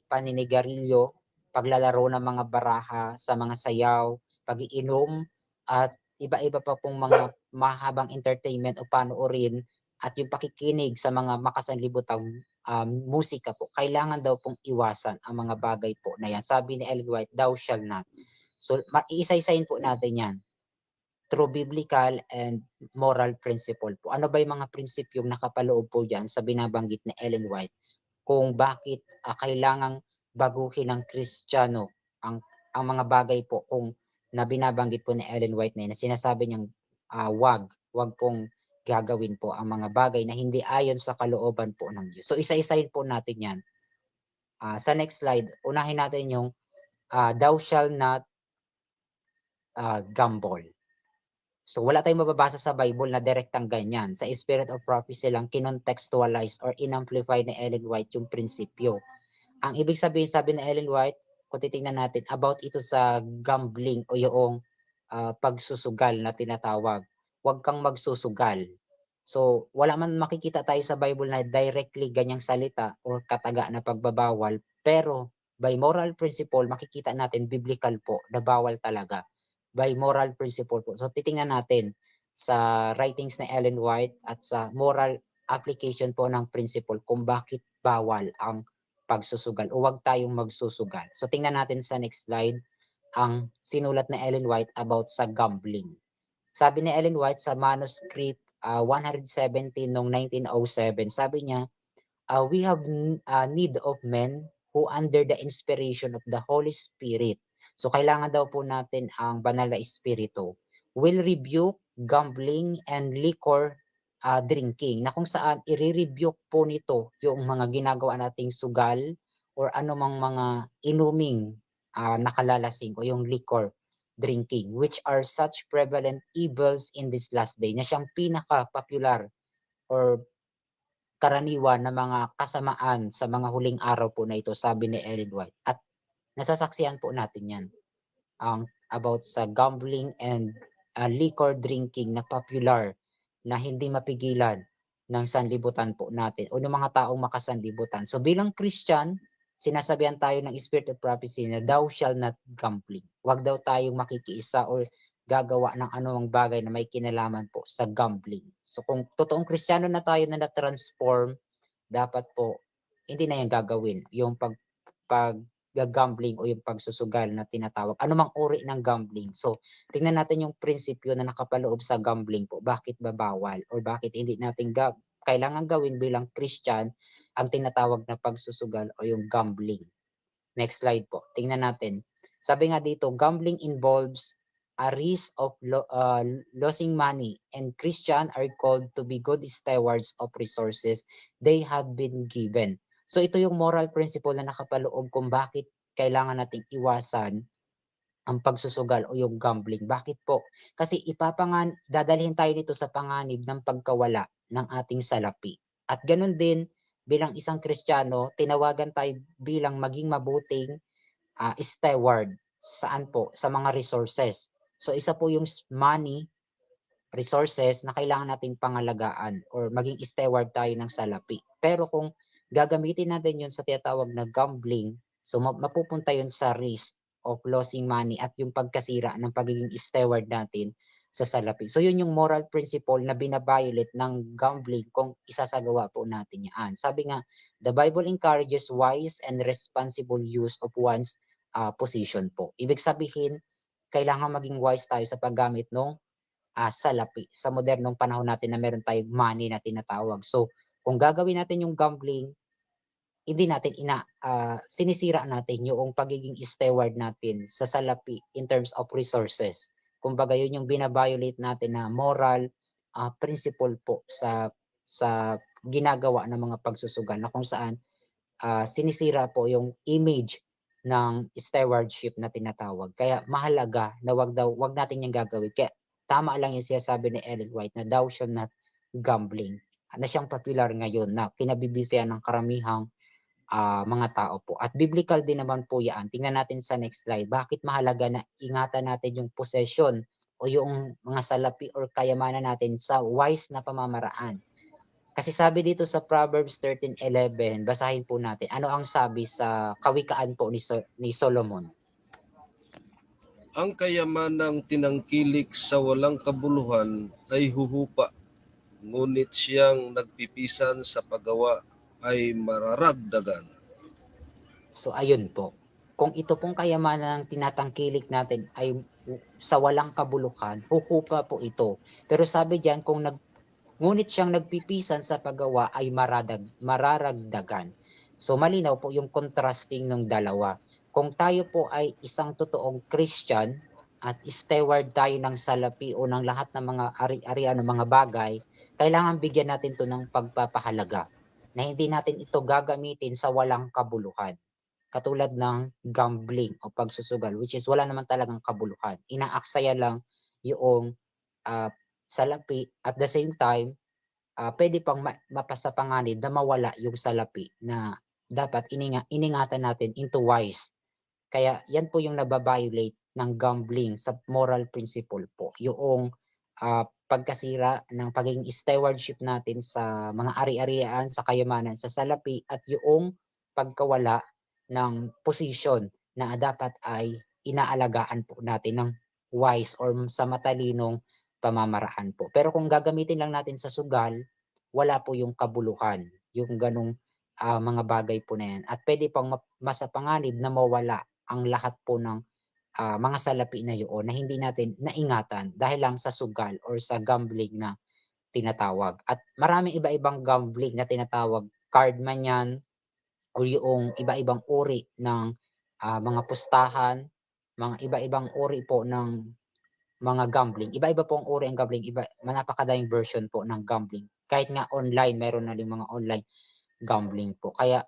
paninigarilyo, paglalaro ng mga baraha, sa mga sayaw, pag-iinom, at iba-iba pa pong mga mahabang entertainment o panoorin at yung pakikinig sa mga makasanlibutang musika po. Kailangan daw pong iwasan ang mga bagay po na yan. Sabi ni Ellen White, thou shall not. So, iisa-isahin po natin yan through biblical and moral principle po. Ano ba yung mga prinsipyong nakapaloob po dyan sa binabanggit ni Ellen White kung bakit kailangang baguhin ng Kristiyano ang mga bagay po kung na binabanggit po ni Ellen White na sinasabi niyang wag pong gagawin po ang mga bagay na hindi ayon sa kalooban po ng Diyos. So isa-isahin po natin yan. Sa next slide, unahin natin yung thou shall not gamble. So wala tayong mababasa sa Bible na direktang ganyan. Sa Spirit of Prophecy lang kinontextualize or inamplify ni Ellen White yung prinsipyo. Ang ibig sabihin, sabi ni Ellen White, kung titingnan natin, about ito sa gambling o yung pagsusugal na tinatawag. Huwag kang magsusugal. So wala man makikita tayo sa Bible na directly ganyang salita or kataga na pagbabawal, pero by moral principle makikita natin biblical po na bawal talaga. By moral principle po. So titingnan natin sa writings ni Ellen White at sa moral application po ng principle kung bakit bawal ang pagsusugal o wag tayong magsusugal. So tingnan natin sa next slide ang sinulat ni Ellen White about sa gambling. Sabi ni Ellen White sa manuscript 117 noong 1907, sabi niya, we have need of men who under the inspiration of the Holy Spirit. So kailangan daw po natin ang banal na espiritu will rebuke gambling and liquor drinking, na kung saan i-rebuke po nito yung mga ginagawa nating sugal or anumang mga inuming nakalalasing o yung liquor drinking, which are such prevalent evils in this last day, na siyang pinaka-popular or karaniwan na mga kasamaan sa mga huling araw po na ito, sabi ni Ellen White. At nasasaksihan po natin yan. About sa gambling and liquor drinking na popular na hindi mapigilan ng sanlibutan po natin o ng mga taong makasanlibutan. So bilang Christian, sinasabihan tayo ng Spirit of Prophecy na thou shall not gambling. Huwag daw tayong makikiisa or gagawa ng anumang bagay na may kinalaman po sa gambling. So kung totoong Kristiyano na tayo na na-transform, dapat po hindi na yan gagawin. Yung gambling o yung pagsusugal na tinatawag. Anumang uri ng gambling. So, tingnan natin yung prinsipyo na nakapaloob sa gambling po. Bakit ba bawal? Or bakit hindi natin kailangan gawin bilang Christian ang tinatawag na pagsusugal o yung gambling. Next slide po. Tingnan natin. Sabi nga dito, gambling involves a risk of losing money, and Christians are called to be good stewards of resources they have been given. So ito yung moral principle na nakapaloob kung bakit kailangan nating iwasan ang pagsusugal o yung gambling. Bakit po? Kasi dadalhin tayo dito sa panganib ng pagkawala ng ating salapi. At ganun din, bilang isang Kristiyano, tinawagan tayo bilang maging mabuting steward. Saan po? Sa mga resources. So isa po yung money, resources na kailangan nating pangalagaan or maging steward tayo ng salapi. Pero kung gagamitin natin yun sa tinatawag na gambling, so mapupunta yun sa risk of losing money at yung pagkasira ng pagiging steward natin sa salapi. So yun yung moral principle na binabiolate ng gambling kung isasagawa po natin yan. Sabi nga, the Bible encourages wise and responsible use of one's position po. Ibig sabihin, kailangan maging wise tayo sa paggamit ng salapi sa modernong panahon natin na meron tayong money na tinatawag. So, kung gagawin natin yung gambling, hindi natin sinisira natin yung pagiging steward natin sa salapi in terms of resources. Kumbaga yun yung binabiolate natin na moral principle po sa ginagawa ng mga pagsusugal na kung saan sinisira po yung image ng stewardship na tinatawag. Kaya mahalaga na wag natin yung gagawin. Kaya tama lang yung sinasabi ni Ellen White na thou shall not gambling. Na siyang popular ngayon na kinabibisihan ng karamihang mga tao po. At biblical din naman po yan. Tingnan natin sa next slide. Bakit mahalaga na ingatan natin yung possession o yung mga salapi or kayamanan natin sa wise na pamamaraan? Kasi sabi dito sa Proverbs 13:11, basahin po natin. Ano ang sabi sa kawikaan po ni Solomon? Ang kayamanang tinangkilik sa walang kabuluhan ay huhupa, ngunit siyang nagpipisan sa paggawa ay mararagdagan. So ayun po. Kung ito pong kayamanan ng tinatangkilik natin ay sa walang kabuluhan, huhupa po ito. Pero sabi diyan ngunit siyang nagpipisan sa paggawa ay mararagdagan. So malinaw po yung contrasting ng dalawa. Kung tayo po ay isang totoong Christian at steward tayo ng salapi o ng lahat ng mga ari-arian ng mga bagay, kailangan bigyan natin to ng pagpapahalaga na hindi natin ito gagamitin sa walang kabuluhan. Katulad ng gambling o pagsusugal, which is wala naman talagang kabuluhan. Inaaksaya lang yung salapi. At the same time, pwede pang mapasapanganib na mawala yung salapi na dapat iningatan natin into wise. Kaya yan po yung nababiolate ng gambling sa moral principle po. Yung pagkasira ng pagiging stewardship natin sa mga ari-arian, sa kayamanan, sa salapi, at yung pagkawala ng position na dapat ay inaalagaan po natin ng wise or sa matalinong pamamaraan po. Pero kung gagamitin lang natin sa sugal, wala po yung kabuluhan, yung ganong mga bagay po na yan. At pwede pang masapanganib na mawala ang lahat po ng mga salapi na yun na hindi natin naingatan dahil lang sa sugal or sa gambling na tinatawag. At maraming iba-ibang gambling na tinatawag, card man yan, o yung iba-ibang uri ng mga pustahan, mga iba-ibang uri po ng mga gambling. Iba-iba po ang uri ng gambling, napakadaming version po ng gambling. Kahit nga online, meron na rin mga online gambling po. Kaya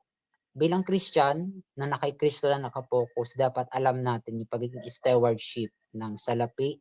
bilang Christian na kay Kristo lang nakapokus, dapat alam natin yung pagiging stewardship ng salapi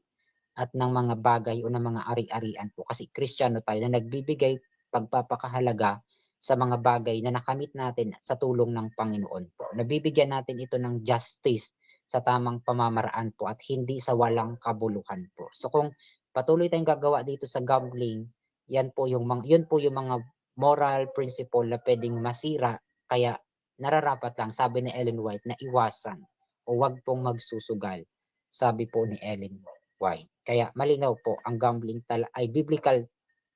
at ng mga bagay o ng mga ari-arian po. Kasi Kristiyano tayo na nagbibigay pagpapakahalaga sa mga bagay na nakamit natin sa tulong ng Panginoon po. Nabibigyan natin ito ng justice sa tamang pamamaraan po at hindi sa walang kabuluhan po. So kung patuloy tayong gagawa dito sa gambling, yun po yung mga moral principle na pwedeng masira, kaya nararapat lang, sabi ni Ellen White, na iwasan o wag pong magsusugal, sabi po ni Ellen White. Kaya malinaw po, ang gambling ay biblical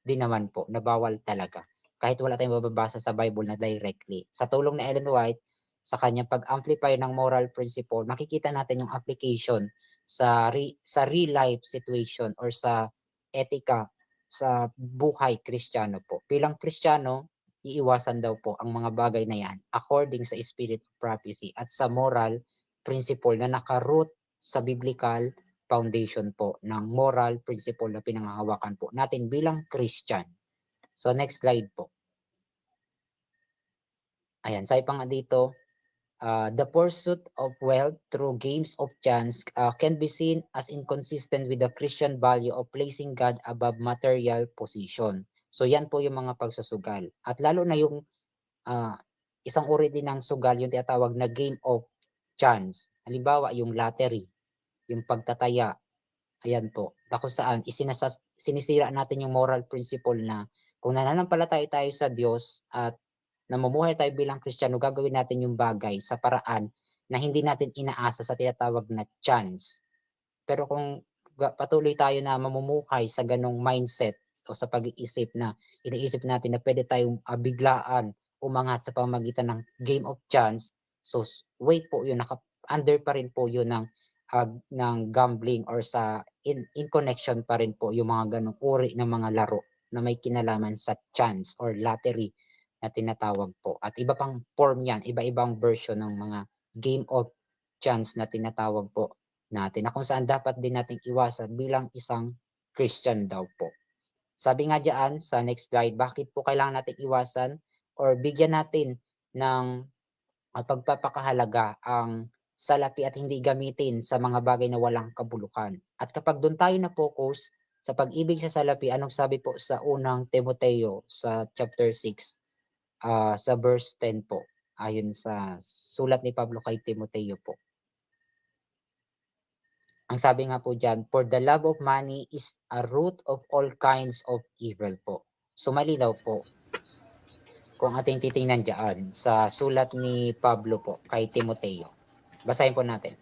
din naman po, na bawal talaga. Kahit wala tayong mababasa sa Bible na directly. Sa tulong ni Ellen White, sa kanyang pag-amplify ng moral principle, makikita natin yung application sa real life situation or sa etika sa buhay Kristiyano po. Bilang Kristiyano, iiwasan daw po ang mga bagay na yan according sa spirit of prophecy at sa moral principle na nakaroot sa biblical foundation po ng moral principle na pinanghahawakan po natin bilang Christian. So next slide po. Ayan, sabi pa nga dito, the pursuit of wealth through games of chance can be seen as inconsistent with the Christian value of placing God above material position. So yan po yung mga pagsusugal. At lalo na yung isang uri din ng sugal, yung tinatawag na game of chance. Halimbawa, yung lottery, yung pagtataya. Ayan po. Na kung saan sinisira natin yung moral principle na kung nananampalataya tayo sa Diyos at namumuhay tayo bilang Kristiyano, gagawin natin yung bagay sa paraan na hindi natin inaasa sa tinatawag na chance. Pero kung patuloy tayo na mamumuhay sa ganong mindset o sa pag-iisip na iniisip natin na pwede tayong biglaan umangat sa pamamagitan ng game of chance, so wait po yun, under pa rin po yun ng gambling or in connection pa rin po yung mga ganong uri ng mga laro na may kinalaman sa chance or lottery na tinatawag po. At iba pang form yan, iba-ibang version ng mga game of chance na tinatawag po natin, na kung saan dapat din nating iwasan bilang isang Christian daw po. Sabi nga diyan sa next slide, bakit po kailangan natin iwasan or bigyan natin ng pagpapakahalaga ang salapi at hindi gamitin sa mga bagay na walang kabulukan. At kapag doon tayo na focus sa pag-ibig sa salapi, anong sabi po sa unang Timoteo sa chapter 6, sa verse 10 po, ayon sa sulat ni Pablo kay Timoteo po. Ang sabi nga po dyan, for the love of money is a root of all kinds of evil po. So malinaw po kung ating titingnan dyan sa sulat ni Pablo po kay Timoteo. Basahin po natin.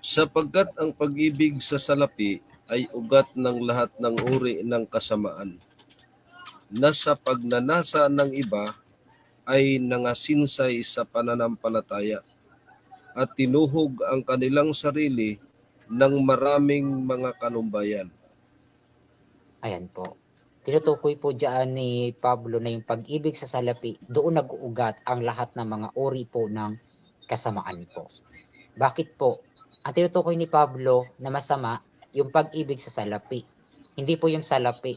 Sapagkat ang pag-ibig sa salapi ay ugat ng lahat ng uri ng kasamaan, na sa pagnanasa ng iba ay nangasinsay sa pananampalataya at tinuhog ang kanilang sarili ng maraming mga kanumbayan. Ayan po. Tinutukoy po dyan ni Pablo na yung pag-ibig sa salapi, doon nag-uugat ang lahat ng mga uri po ng kasamaan po. Bakit po? Ang tinutukoy ni Pablo na masama, yung pag-ibig sa salapi. Hindi po yung salapi.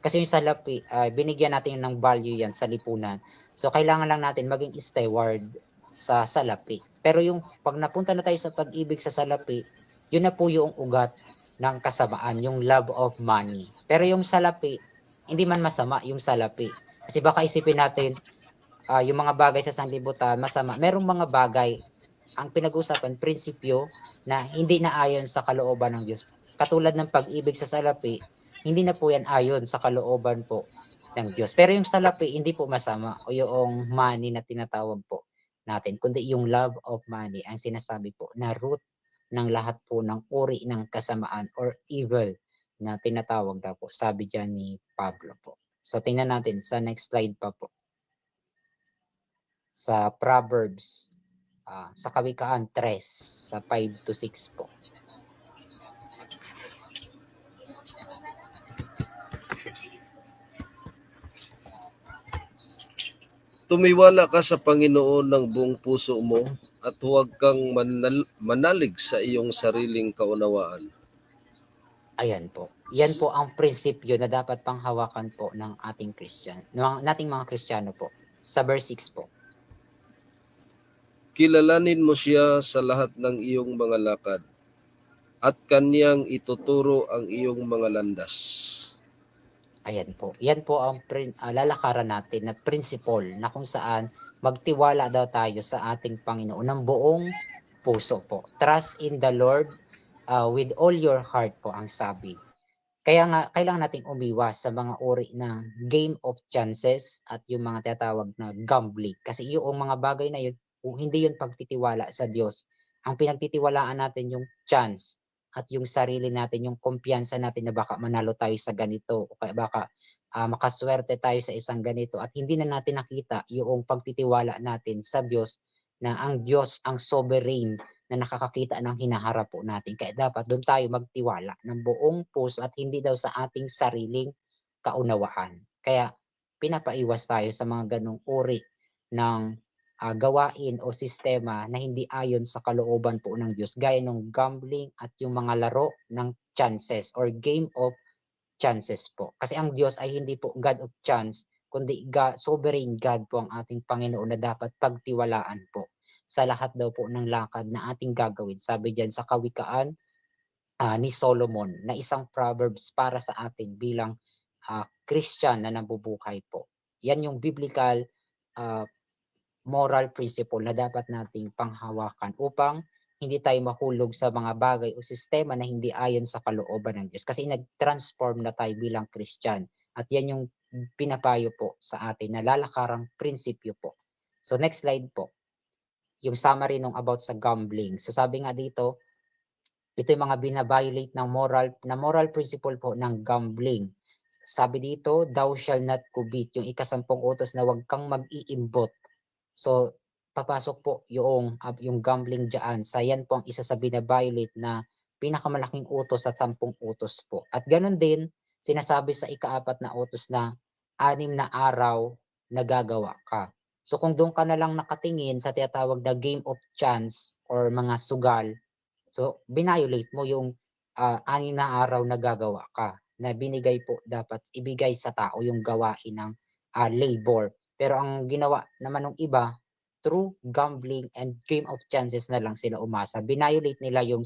Kasi yung salapi, binigyan natin ng value yan sa lipunan. So kailangan lang natin maging steward sa salapi. Pero yung pag napunta na tayo sa pag-ibig sa salapi, yun na po yung ugat ng kasamaan, yung love of money. Pero yung salapi, hindi man masama yung salapi. Kasi baka isipin natin, yung mga bagay sa sanlibutan masama. Merong mga bagay, ang pinag-usapan, prinsipyo na hindi na ayon sa kalooban ng Diyos. Katulad ng pag-ibig sa salapi, hindi na po yan ayon sa kalooban po ng Diyos. Pero yung salapi, hindi po masama, o yung money na tinatawag po natin, kundi yung love of money ang sinasabi po na root ng lahat po ng uri ng kasamaan or evil na tinatawag daw po, sabi dyan ni Pablo po. So tingnan natin sa next slide pa po. Sa Proverbs, sa Kawikaan 3, sa 5 to 6 po. Tumiwala ka sa Panginoon ng buong puso mo at huwag kang manalig sa iyong sariling kaunawaan. Ayan po. Yan po ang prinsipyo na dapat panghawakan po ng ating Christian, ng nating mga Kristiyano po. Sa verse 6 po. Kilalanin mo siya sa lahat ng iyong mga lakad at kanyang ituturo ang iyong mga landas. Ayan po. Yan po ang lalakaran natin na principle na kung saan magtiwala daw tayo sa ating Panginoon ng buong puso po. Trust in the Lord with all your heart po ang sabi. Kaya nga kailangan nating umiwas sa mga uri ng game of chances at yung mga tinatawag na gambling. Kasi yung mga bagay na yun, kung hindi yun pagtitiwala sa Diyos. Ang pinagtitiwalaan natin yung chance at yung sarili natin, yung kumpiyansa natin na baka manalo tayo sa ganito o kaya baka makaswerte tayo sa isang ganito at hindi na natin nakita yung pagtitiwala natin sa Diyos na ang Diyos ang sovereign na nakakakita ng hinaharap po natin. Kaya dapat doon tayo magtiwala ng buong puso at hindi daw sa ating sariling kaunawaan. Kaya pinapaiwas tayo sa mga ganong uri ng gawain o sistema na hindi ayon sa kalooban po ng Diyos gaya ng gambling at yung mga laro ng chances or game of chances po. Kasi ang Diyos ay hindi po God of chance, kundi sovereign God po ang ating Panginoon na dapat pagtiwalaan po sa lahat daw po ng lakad na ating gagawin. Sabi diyan sa Kawikaan ni Solomon na isang proverbs para sa atin bilang Christian na nabubuhay po. Yan yung biblical uh, moral principle na dapat nating panghawakan upang hindi tayo mahulog sa mga bagay o sistema na hindi ayon sa kalooban ng Diyos. Kasi nag-transform na tayo bilang Christian. At yan yung pinapayo po sa atin na lalakarang prinsipyo po. So next slide po. Yung summary nung about sa gambling. So sabi nga dito, ito yung mga binabiolate ng moral principle po ng gambling. Sabi dito, thou shall not covet, yung ikasampung utos na huwag kang mag-iimbot. So, papasok po yung gambling dyan. Sa yan po ang isa sa binabiolate na pinakamalaking utos at 10 utos po. At ganun din, sinasabi sa ikaapat na utos na 6 na araw na gagawa ka. So kung doon ka na lang nakatingin sa tinatawag na game of chance or mga sugal, so binayolate mo yung 6 na araw na gagawa ka na binigay po dapat ibigay sa tao yung gawain ng labor. Pero ang ginawa naman ng iba, through gambling and game of chances na lang sila umasa. Binayolate nila yung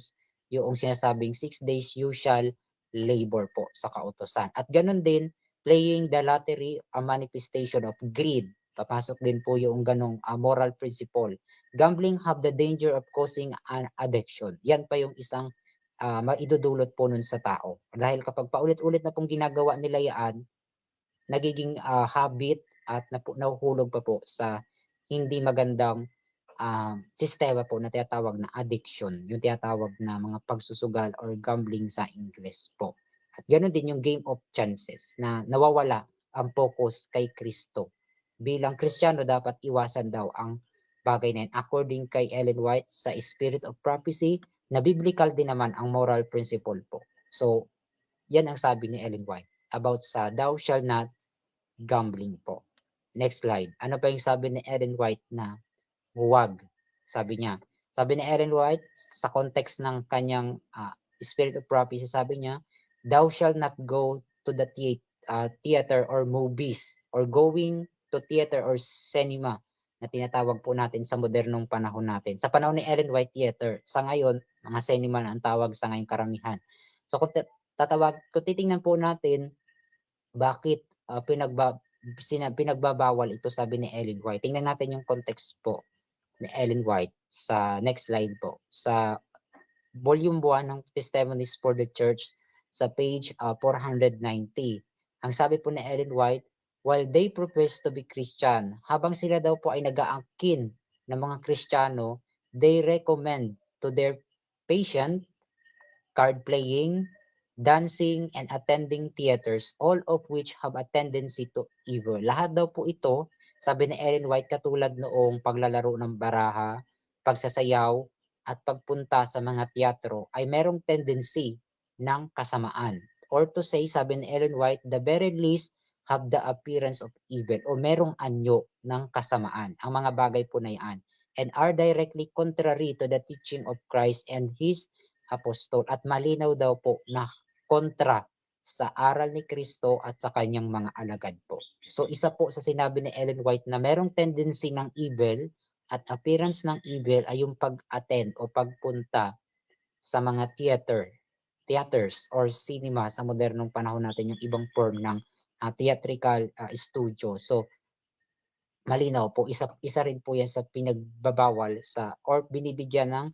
sinasabing 6 days you shall labor po sa kautosan. At ganun din, playing the lottery, a manifestation of greed. Papasok din po yung ganong moral principle. Gambling have the danger of causing an addiction. Yan pa yung isang maidudulot po nun sa tao. Dahil kapag paulit-ulit na pong ginagawa nila yan, nagiging habit at nahuhulog pa po sa hindi magandang sistema po na tinatawag na addiction, yung tinatawag na mga pagsusugal or gambling sa English po. At ganoon din yung game of chances na nawawala ang focus kay Kristo. Bilang Kristiyano dapat iwasan daw ang bagay na yun. According kay Ellen White sa Spirit of Prophecy, na biblical din naman ang moral principle po. So, yan ang sabi ni Ellen White about sa thou shall not gambling po. Next slide. Ano pa yung sabi ni Ellen White na huwag? Sabi niya. Sabi ni Ellen White, sa context ng kanyang Spirit of Prophecy, sabi niya, thou shall not go to the theater or movies or going to theater or cinema na tinatawag po natin sa modernong panahon natin. Sa panahon ni Ellen White, theater. Sa ngayon, mga cinema na ang tawag sa ngayong karamihan. So kung titingnan po natin bakit pinagbabawal ito, sabi ni Ellen White. Tingnan natin yung context po ni Ellen White sa next slide po. Sa volume 1 ng Testimonies for the Church sa page 490. Ang sabi po ni Ellen White, while they profess to be Christian, habang sila daw po ay nag-aangkin ng mga Kristiyano, they recommend to their patient card playing, dancing, and attending theaters, all of which have a tendency to evil. Lahat daw po ito, sabi ni Ellen White, katulad noong paglalaro ng baraha, pagsasayaw, at pagpunta sa mga teatro ay merong tendency ng kasamaan. Or to say, sabi ni Ellen White, the very least have the appearance of evil o merong anyo ng kasamaan. Ang mga bagay po na yan. And are directly contrary to the teaching of Christ and His apostol. At malinaw daw po na kontra sa aral ni Kristo at sa kanyang mga alagad po. So isa po sa sinabi ni Ellen White na merong tendency ng evil at appearance ng evil ay yung pag-attend o pagpunta sa mga theaters or cinema sa modernong panahon natin, yung ibang form ng theatrical studio. So malinaw po, isa rin po yan sa pinagbabawal sa or binibigyan ng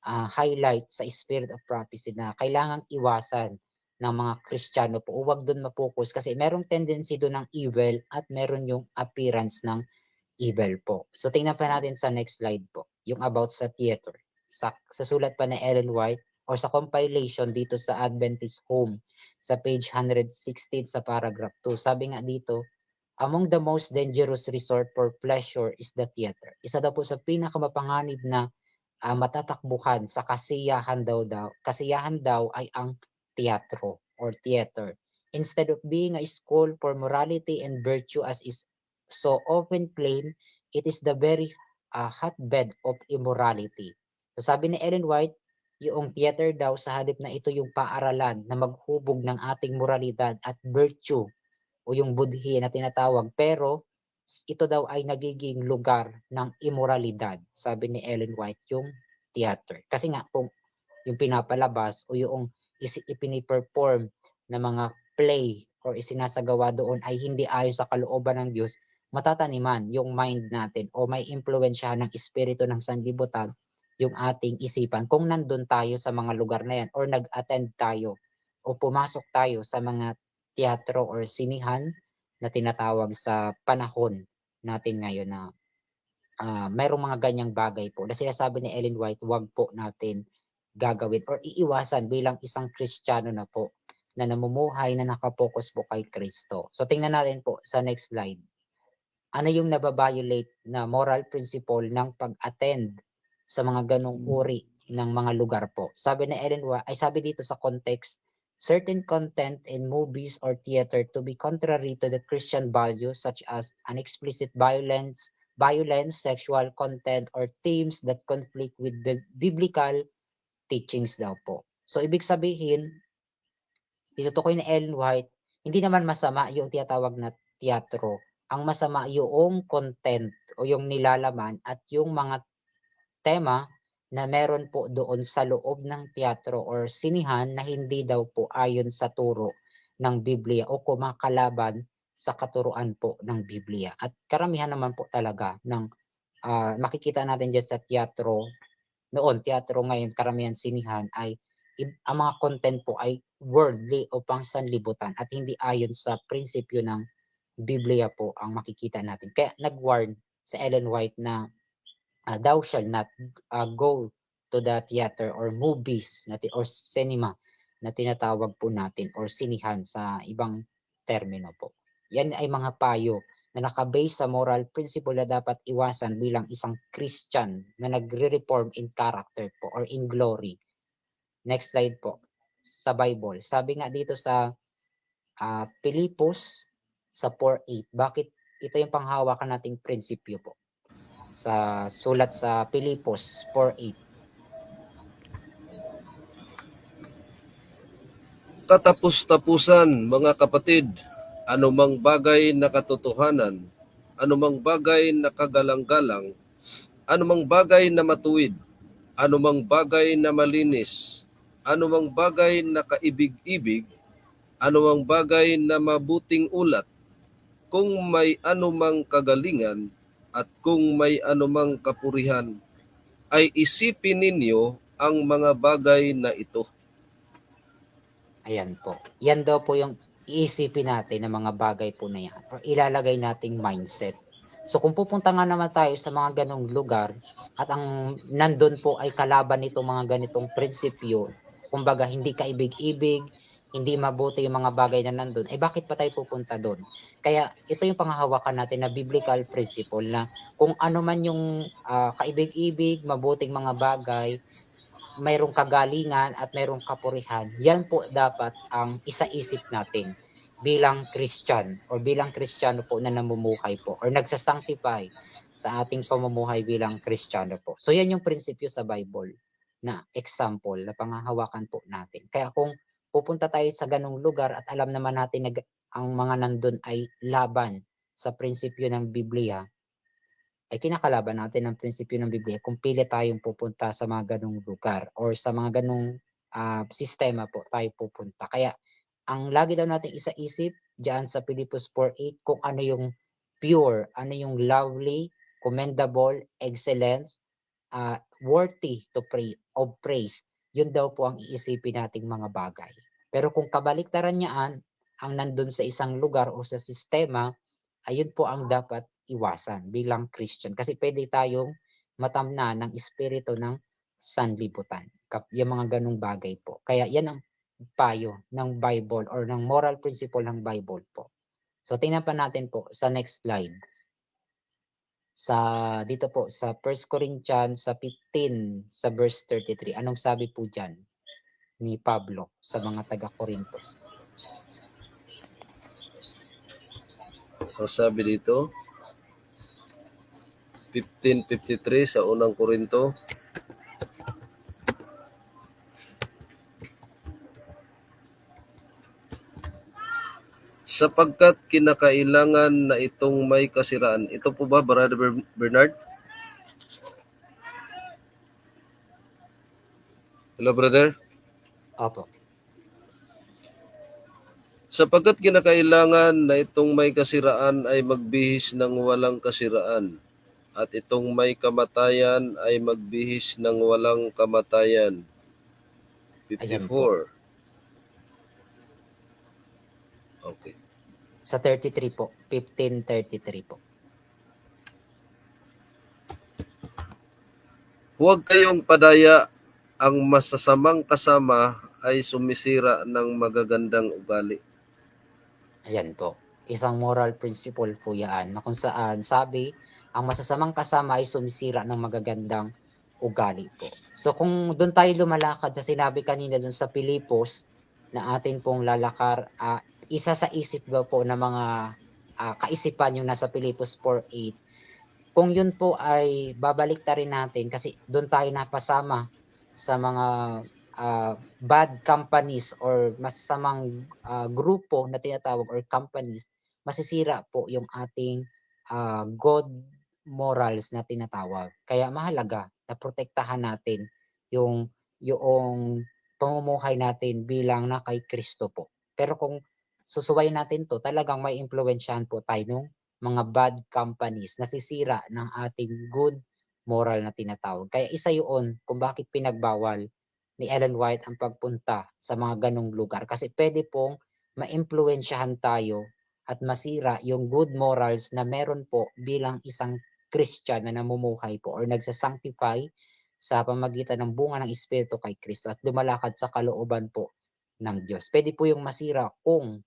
highlight sa spirit of prophecy na kailangang iwasan ng mga Kristiyano po. Huwag doon ma-focus kasi merong tendency doon ng evil at meron yung appearance ng evil po. So tingnan pa natin sa next slide po, yung about sa theater. Sa sulat pa ni Ellen White or sa compilation dito sa Adventist Home sa page 116 sa paragraph 2. Sabi nga dito, among the most dangerous resort for pleasure is the theater. Isa daw po sa pinakamapanganib na matatakbuhan sa kasiyahan daw ay ang teatro or theater. Instead of being a school for morality and virtue as is so often claimed, it is the very hotbed of immorality. So sabi ni Ellen White, yung theater daw sa halip na ito yung paaralan na maghubog ng ating moralidad at virtue o yung budhi na tinatawag, pero ito daw ay nagiging lugar ng immoralidad, sabi ni Ellen White, yung theater. Kasi nga kung yung pinapalabas o yung ipiniperform na mga play or isinasagawa doon ay hindi ayon sa kalooban ng Diyos, matataniman yung mind natin o may impluwensyahan ng espiritu ng sanlibutan yung ating isipan kung nandun tayo sa mga lugar na yan or nag-attend tayo o pumasok tayo sa mga teatro or sinihan na tinatawag sa panahon natin ngayon na mayroong mga ganyang bagay po na sinasabi ni Ellen White, wag po natin gagawin or iiwasan bilang isang Kristiyano na po na namumuhay na nakapokus po kay Kristo. So tingnan natin po sa next slide. Ano yung nababiolate na moral principle ng pag-attend sa mga ganong uri ng mga lugar po? Sabi ni Ellen White, ay sabi dito sa context, certain content in movies or theater to be contrary to the Christian values such as an explicit violence, sexual content, or themes that conflict with the biblical teachings daw po. So ibig sabihin, tinutukoy ni Ellen White, hindi naman masama yung tinatawag na teatro. Ang masama yung content o yung nilalaman at yung mga tema na meron po doon sa loob ng teatro or sinihan na hindi daw po ayon sa turo ng Biblia o kumakalaban sa katuruan po ng Biblia. At karamihan naman po talaga ng makikita natin dyan sa teatro, teatro ngayon, karamihan sinihan ay ang mga content po ay worldly o pangsanlibutan at hindi ayon sa prinsipyo ng Biblia po ang makikita natin. Kaya nag-warn sa Ellen White na thou shall not go to the theater or movies or cinema na tinatawag po natin or sinihan sa ibang termino po. Yan ay mga payo na nakabase sa moral principle na dapat iwasan bilang isang Christian na nagre-reform in character po or in glory. Next slide po. Sa Bible. Sabi nga dito sa Pilipos sa 4:8. Bakit ito yung panghawakan nating prinsipyo po? Sa sulat sa Pilipos 4:8. Katapus-tapusan, mga kapatid, anumang bagay na katotohanan, anumang bagay na kagalang-galang, anumang bagay na matuwid, anumang bagay na malinis, anumang bagay na kaibig-ibig, anumang bagay na mabuting ulat, kung may anumang kagalingan at kung may anumang kapurihan, ay isipin ninyo ang mga bagay na ito. Ayan po. Yan daw po yung iisipin natin ng mga bagay po na yan or ilalagay nating mindset. So kung pupunta nga naman tayo sa mga ganong lugar at ang nandun po ay kalaban nito mga ganitong prinsipyo, kumbaga hindi kaibig-ibig, hindi mabuti yung mga bagay na nandun, eh bakit pa tayo pupunta doon? Kaya ito yung panghahawakan natin na biblical principle na kung ano man yung kaibig-ibig, mabuting mga bagay, mayroong kagalingan at mayroong kapurihan, yan po dapat ang isaisip natin bilang Christian or bilang Kristiyano po na namumuhay po or nagsasanctify sa ating pamumuhay bilang Kristiyano po. So yan yung prinsipyo sa Bible na example na panghahawakan po natin. Kaya kung pupunta tayo sa ganung lugar at alam naman natin na ang mga nandun ay laban sa prinsipyo ng Biblia, ay kinakalaban natin ang prinsipyo ng Biblia kung pili tayong pupunta sa mga ganong lugar or sa mga ganong sistema po tayo pupunta. Kaya ang lagi daw nating isaisip diyan sa Philippines 4:8 kung ano yung pure, ano yung lovely, commendable, excellence, worthy to pray of praise. Yun daw po ang iisipin nating mga bagay. Pero kung kabaliktaran niyaan, ang nandun sa isang lugar o sa sistema, ayun po ang dapat iwasan bilang Christian. Kasi pwede tayong matamna ng espiritu ng sanlibutan. Yung mga ganong bagay po. Kaya yan ang payo ng Bible or ng moral principle ng Bible po. So tingnan pa natin po sa next slide. Sa dito po sa 1 Corinthians sa 15 sa verse 33. Anong sabi po diyan ni Pablo sa mga taga-Korinto? Ang sabi dito, 15:53 sa unang Korinto, sapagkat kinakailangan na itong may kasiraan. Ito po ba, Brother Bernard? Hello, brother? Opo. Sapagkat kinakailangan na itong may kasiraan ay magbihis ng walang kasiraan, at itong may kamatayan ay magbihis ng walang kamatayan. Ayan po. 54. Okay. Sa 33 po, 15:33 po. Huwag kayong padaya, ang masasamang kasama ay sumisira ng magagandang ugali. Ayan po. Isang moral principle po yan na kung saan sabi, ang masasamang kasama ay sumisira ng magagandang ugali po. So kung doon tayo lumalakad sa sinabi kanina doon sa Pilipos na atin pong lalakar, isa sa isip daw po na mga kaisipan yung nasa Pilipos 4:8. Kung yun po ay babalik rin natin kasi doon tayo napasama sa mga bad companies or masasamang grupo na tinatawag or companies, masisira po yung ating good morals na tinatawag. Kaya mahalaga na protektahan natin yung pamumuhay natin bilang na kay Kristo po. Pero kung susuwayin natin to, talagang may impluwensyahan po tayo ng mga bad companies, nasisira ng ating good moral na tinatawag. Kaya isa yun kung bakit pinagbawal ni Ellen White ang pagpunta sa mga ganong lugar. Kasi pwede pong maimpluwensyahan tayo at masira yung good morals na meron po bilang isang Christian na namumuhay po or nagsasanctify sa pamagitan ng bunga ng Espiritu kay Kristo at lumalakad sa kalooban po ng Diyos. Pwede po yung masira kung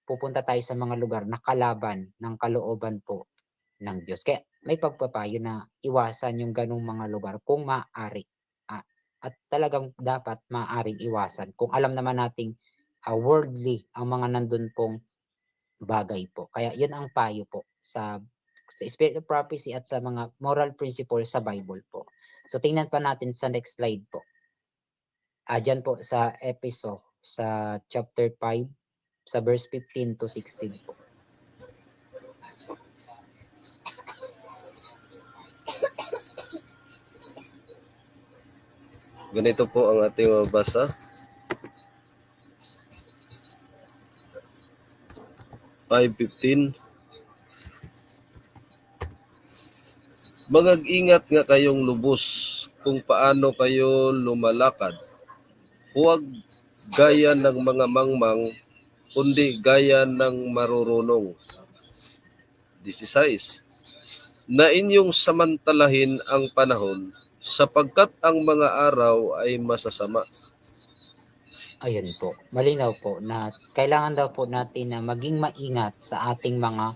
pupunta tayo sa mga lugar na kalaban ng kalooban po ng Diyos. Kaya may pagpapayo na iwasan yung ganong mga lugar kung maaari. At talagang dapat maaaring iwasan kung alam naman nating worldly ang mga nandun pong bagay po. Kaya yun ang payo po sa Spirit of Prophecy at sa mga moral principles sa Bible po. So tingnan pa natin sa next slide po. Dyan po sa Episo, sa chapter 5, sa verse 15 to 16 po. Ganito po ang ating mabasa. 5:15. Magag-ingat nga kayong lubos kung paano kayo lumalakad. Huwag gaya ng mga mangmang, kundi gaya ng marurunong. 16. Na inyong samantalahin ang panahon, sapagkat ang mga araw ay masasama. Ayun po, malinaw po na kailangan daw po natin na maging maingat sa ating mga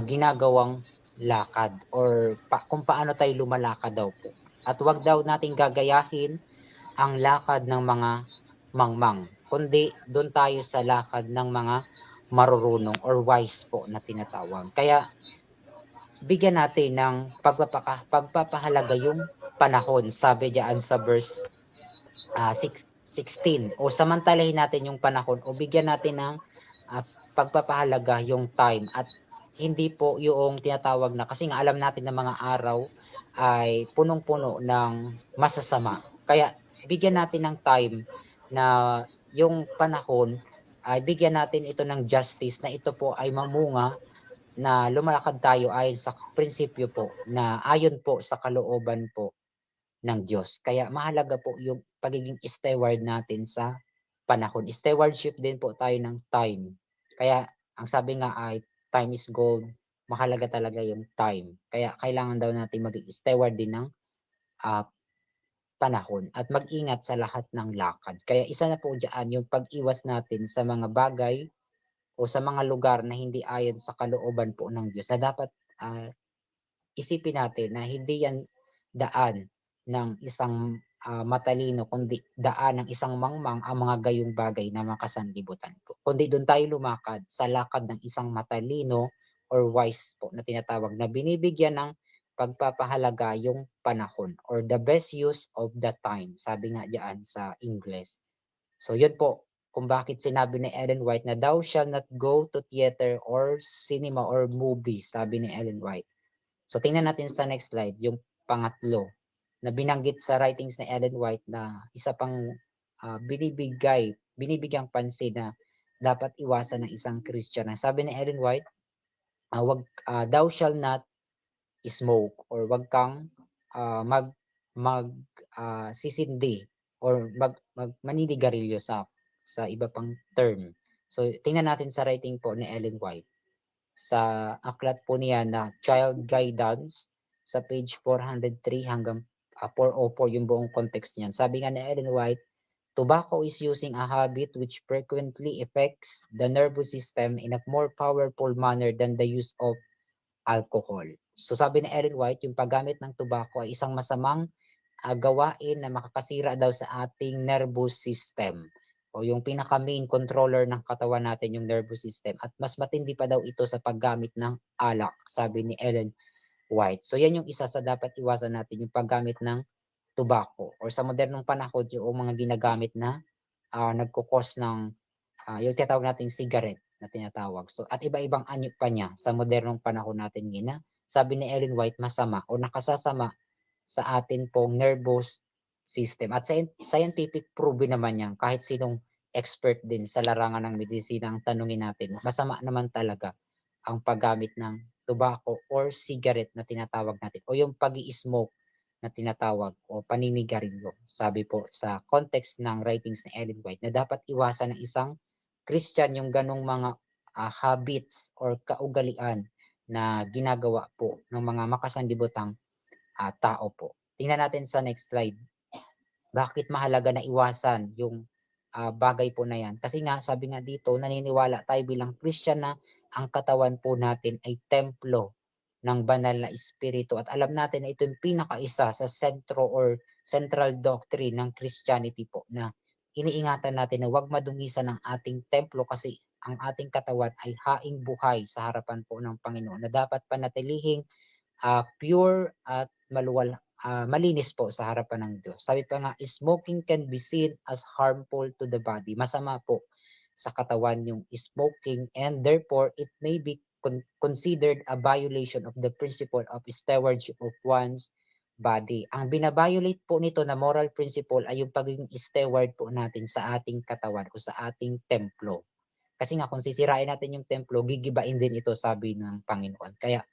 ginagawang lakad or kung paano tayo lumalakad daw po. At wag daw nating gagayahin ang lakad ng mga mangmang, kundi doon tayo sa lakad ng mga marurunong or wise po na tinatawag. Kaya bigyan natin ng pagpapahalaga yung panahon, sabi diyan sa verse 16, o samantalahin natin yung panahon o bigyan natin ng pagpapahalaga yung time at hindi po yung tinatawag na kasi nga alam natin na mga araw ay punong-puno ng masasama. Kaya bigyan natin ng time na yung panahon ay bigyan natin ito ng justice na ito po ay mamunga na lumalakad tayo ayon sa prinsipyo po na ayon po sa kalooban po ng Diyos. Kaya mahalaga po yung pagiging steward natin sa panahon. Stewardship din po tayo ng time. Kaya ang sabi nga ay time is gold, mahalaga talaga yung time. Kaya kailangan daw natin maging steward din ng ah, panahon at mag-ingat sa lahat ng lakad. Kaya isa na po diyan yung pag-iwas natin sa mga bagay o sa mga lugar na hindi ayon sa kalooban po ng Diyos na dapat isipin natin na hindi yan daan ng isang matalino kundi daan ng isang mangmang ang mga gayong bagay na makasanlibutan po. Kundi doon tayo lumakad sa lakad ng isang matalino or wise po na tinatawag na binibigyan ng pagpapahalaga yung panahon or the best use of the time. Sabi nga diyan sa English. So yun po kung bakit sinabi ni Ellen White na thou shall not go to theater or cinema or movies, sabi ni Ellen White. So tingnan natin sa next slide, yung pangatlo na binanggit sa writings ni Ellen White na isa pang binibigyang pansin na dapat iwasan ng isang Christian. Sabi ni Ellen White, thou shall not smoke or wag kang sisindi or maninigarilyo sa iba pang term. So tingnan natin sa writing po ni Ellen White sa aklat po niya na Child Guidance sa page 403 hanggang 404 yung buong context niyan. Sabi nga ni Ellen White, tobacco is using a habit which frequently affects the nervous system in a more powerful manner than the use of alcohol. So sabi ni Ellen White, yung paggamit ng tobacco ay isang masamang gawain na makakasira daw sa ating nervous system o yung pinaka main controller ng katawan natin yung nervous system at mas matindi pa daw ito sa paggamit ng alak, sabi ni Ellen White. So yan yung isa sa dapat iwasan natin, yung paggamit ng tobacco or sa modernong panahon yung mga ginagamit na nagkukos ng yung tinatawag nating cigarette na tinatawag. So at iba-ibang anyo pa niya sa modernong panahon natin ngayon na sabi ni Ellen White masama o nakasasama sa atin pong nervous system. At scientific proven naman yan, kahit sinong expert din sa larangan ng medisina ang tanungin natin, masama naman talaga ang paggamit ng tobacco or cigarette na tinatawag natin o yung pag-i-smoke na tinatawag o paninigarilyo. Sabi po sa context ng writings ni Ellen White na dapat iwasan ng isang Christian yung ganong mga habits or kaugalian na ginagawa po ng mga makasandibutang tao po. Tingnan natin sa next slide. Bakit mahalaga na iwasan yung bagay po na yan? Kasi nga, sabi nga dito, naniniwala tayo bilang Christian na ang katawan po natin ay templo ng banal na espiritu. At alam natin na ito yung pinakaisa sa sentro or central doctrine ng Christianity po na iniingatan natin na huwag madungisan ang ating templo kasi ang ating katawan ay haing buhay sa harapan po ng Panginoon na dapat panatilihing pure at malinis po sa harapan ng Diyos. Sabi pa nga, smoking can be seen as harmful to the body. Masama po sa katawan yung smoking and therefore it may be considered a violation of the principle of stewardship of one's body. Ang binabiolate po nito na moral principle ay yung pagiging steward po natin sa ating katawan o sa ating templo. Kasi nga kung sisirain natin yung templo, gigibain din ito, sabi ng Panginoon. Kaya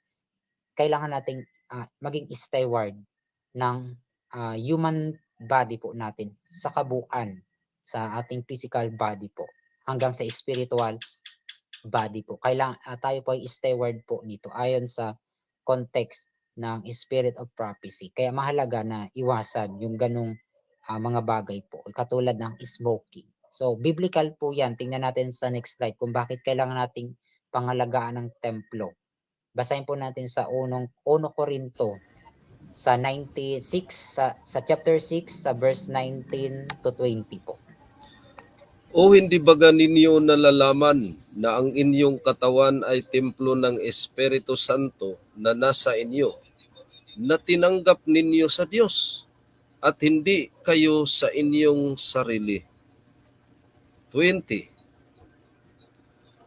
kailangan nating maging steward ng human body po natin sa kabuuan sa ating physical body po hanggang sa spiritual body po. Kailangan tayo po ay steward po nito ayon sa context ng spirit of prophecy. Kaya mahalaga na iwasan yung ganong mga bagay po katulad ng smoking. So biblical po yan. Tingnan natin sa next slide kung bakit kailangan nating pangalagaan ng templo. Basahin po natin sa 1 Corinto sa 96 sa chapter 6 sa verse 19 to 20 po. O hindi baga ninyo nalalaman na ang inyong katawan ay templo ng Espiritu Santo na nasa inyo, na tinanggap ninyo sa Diyos, at hindi kayo sa inyong sarili. 20.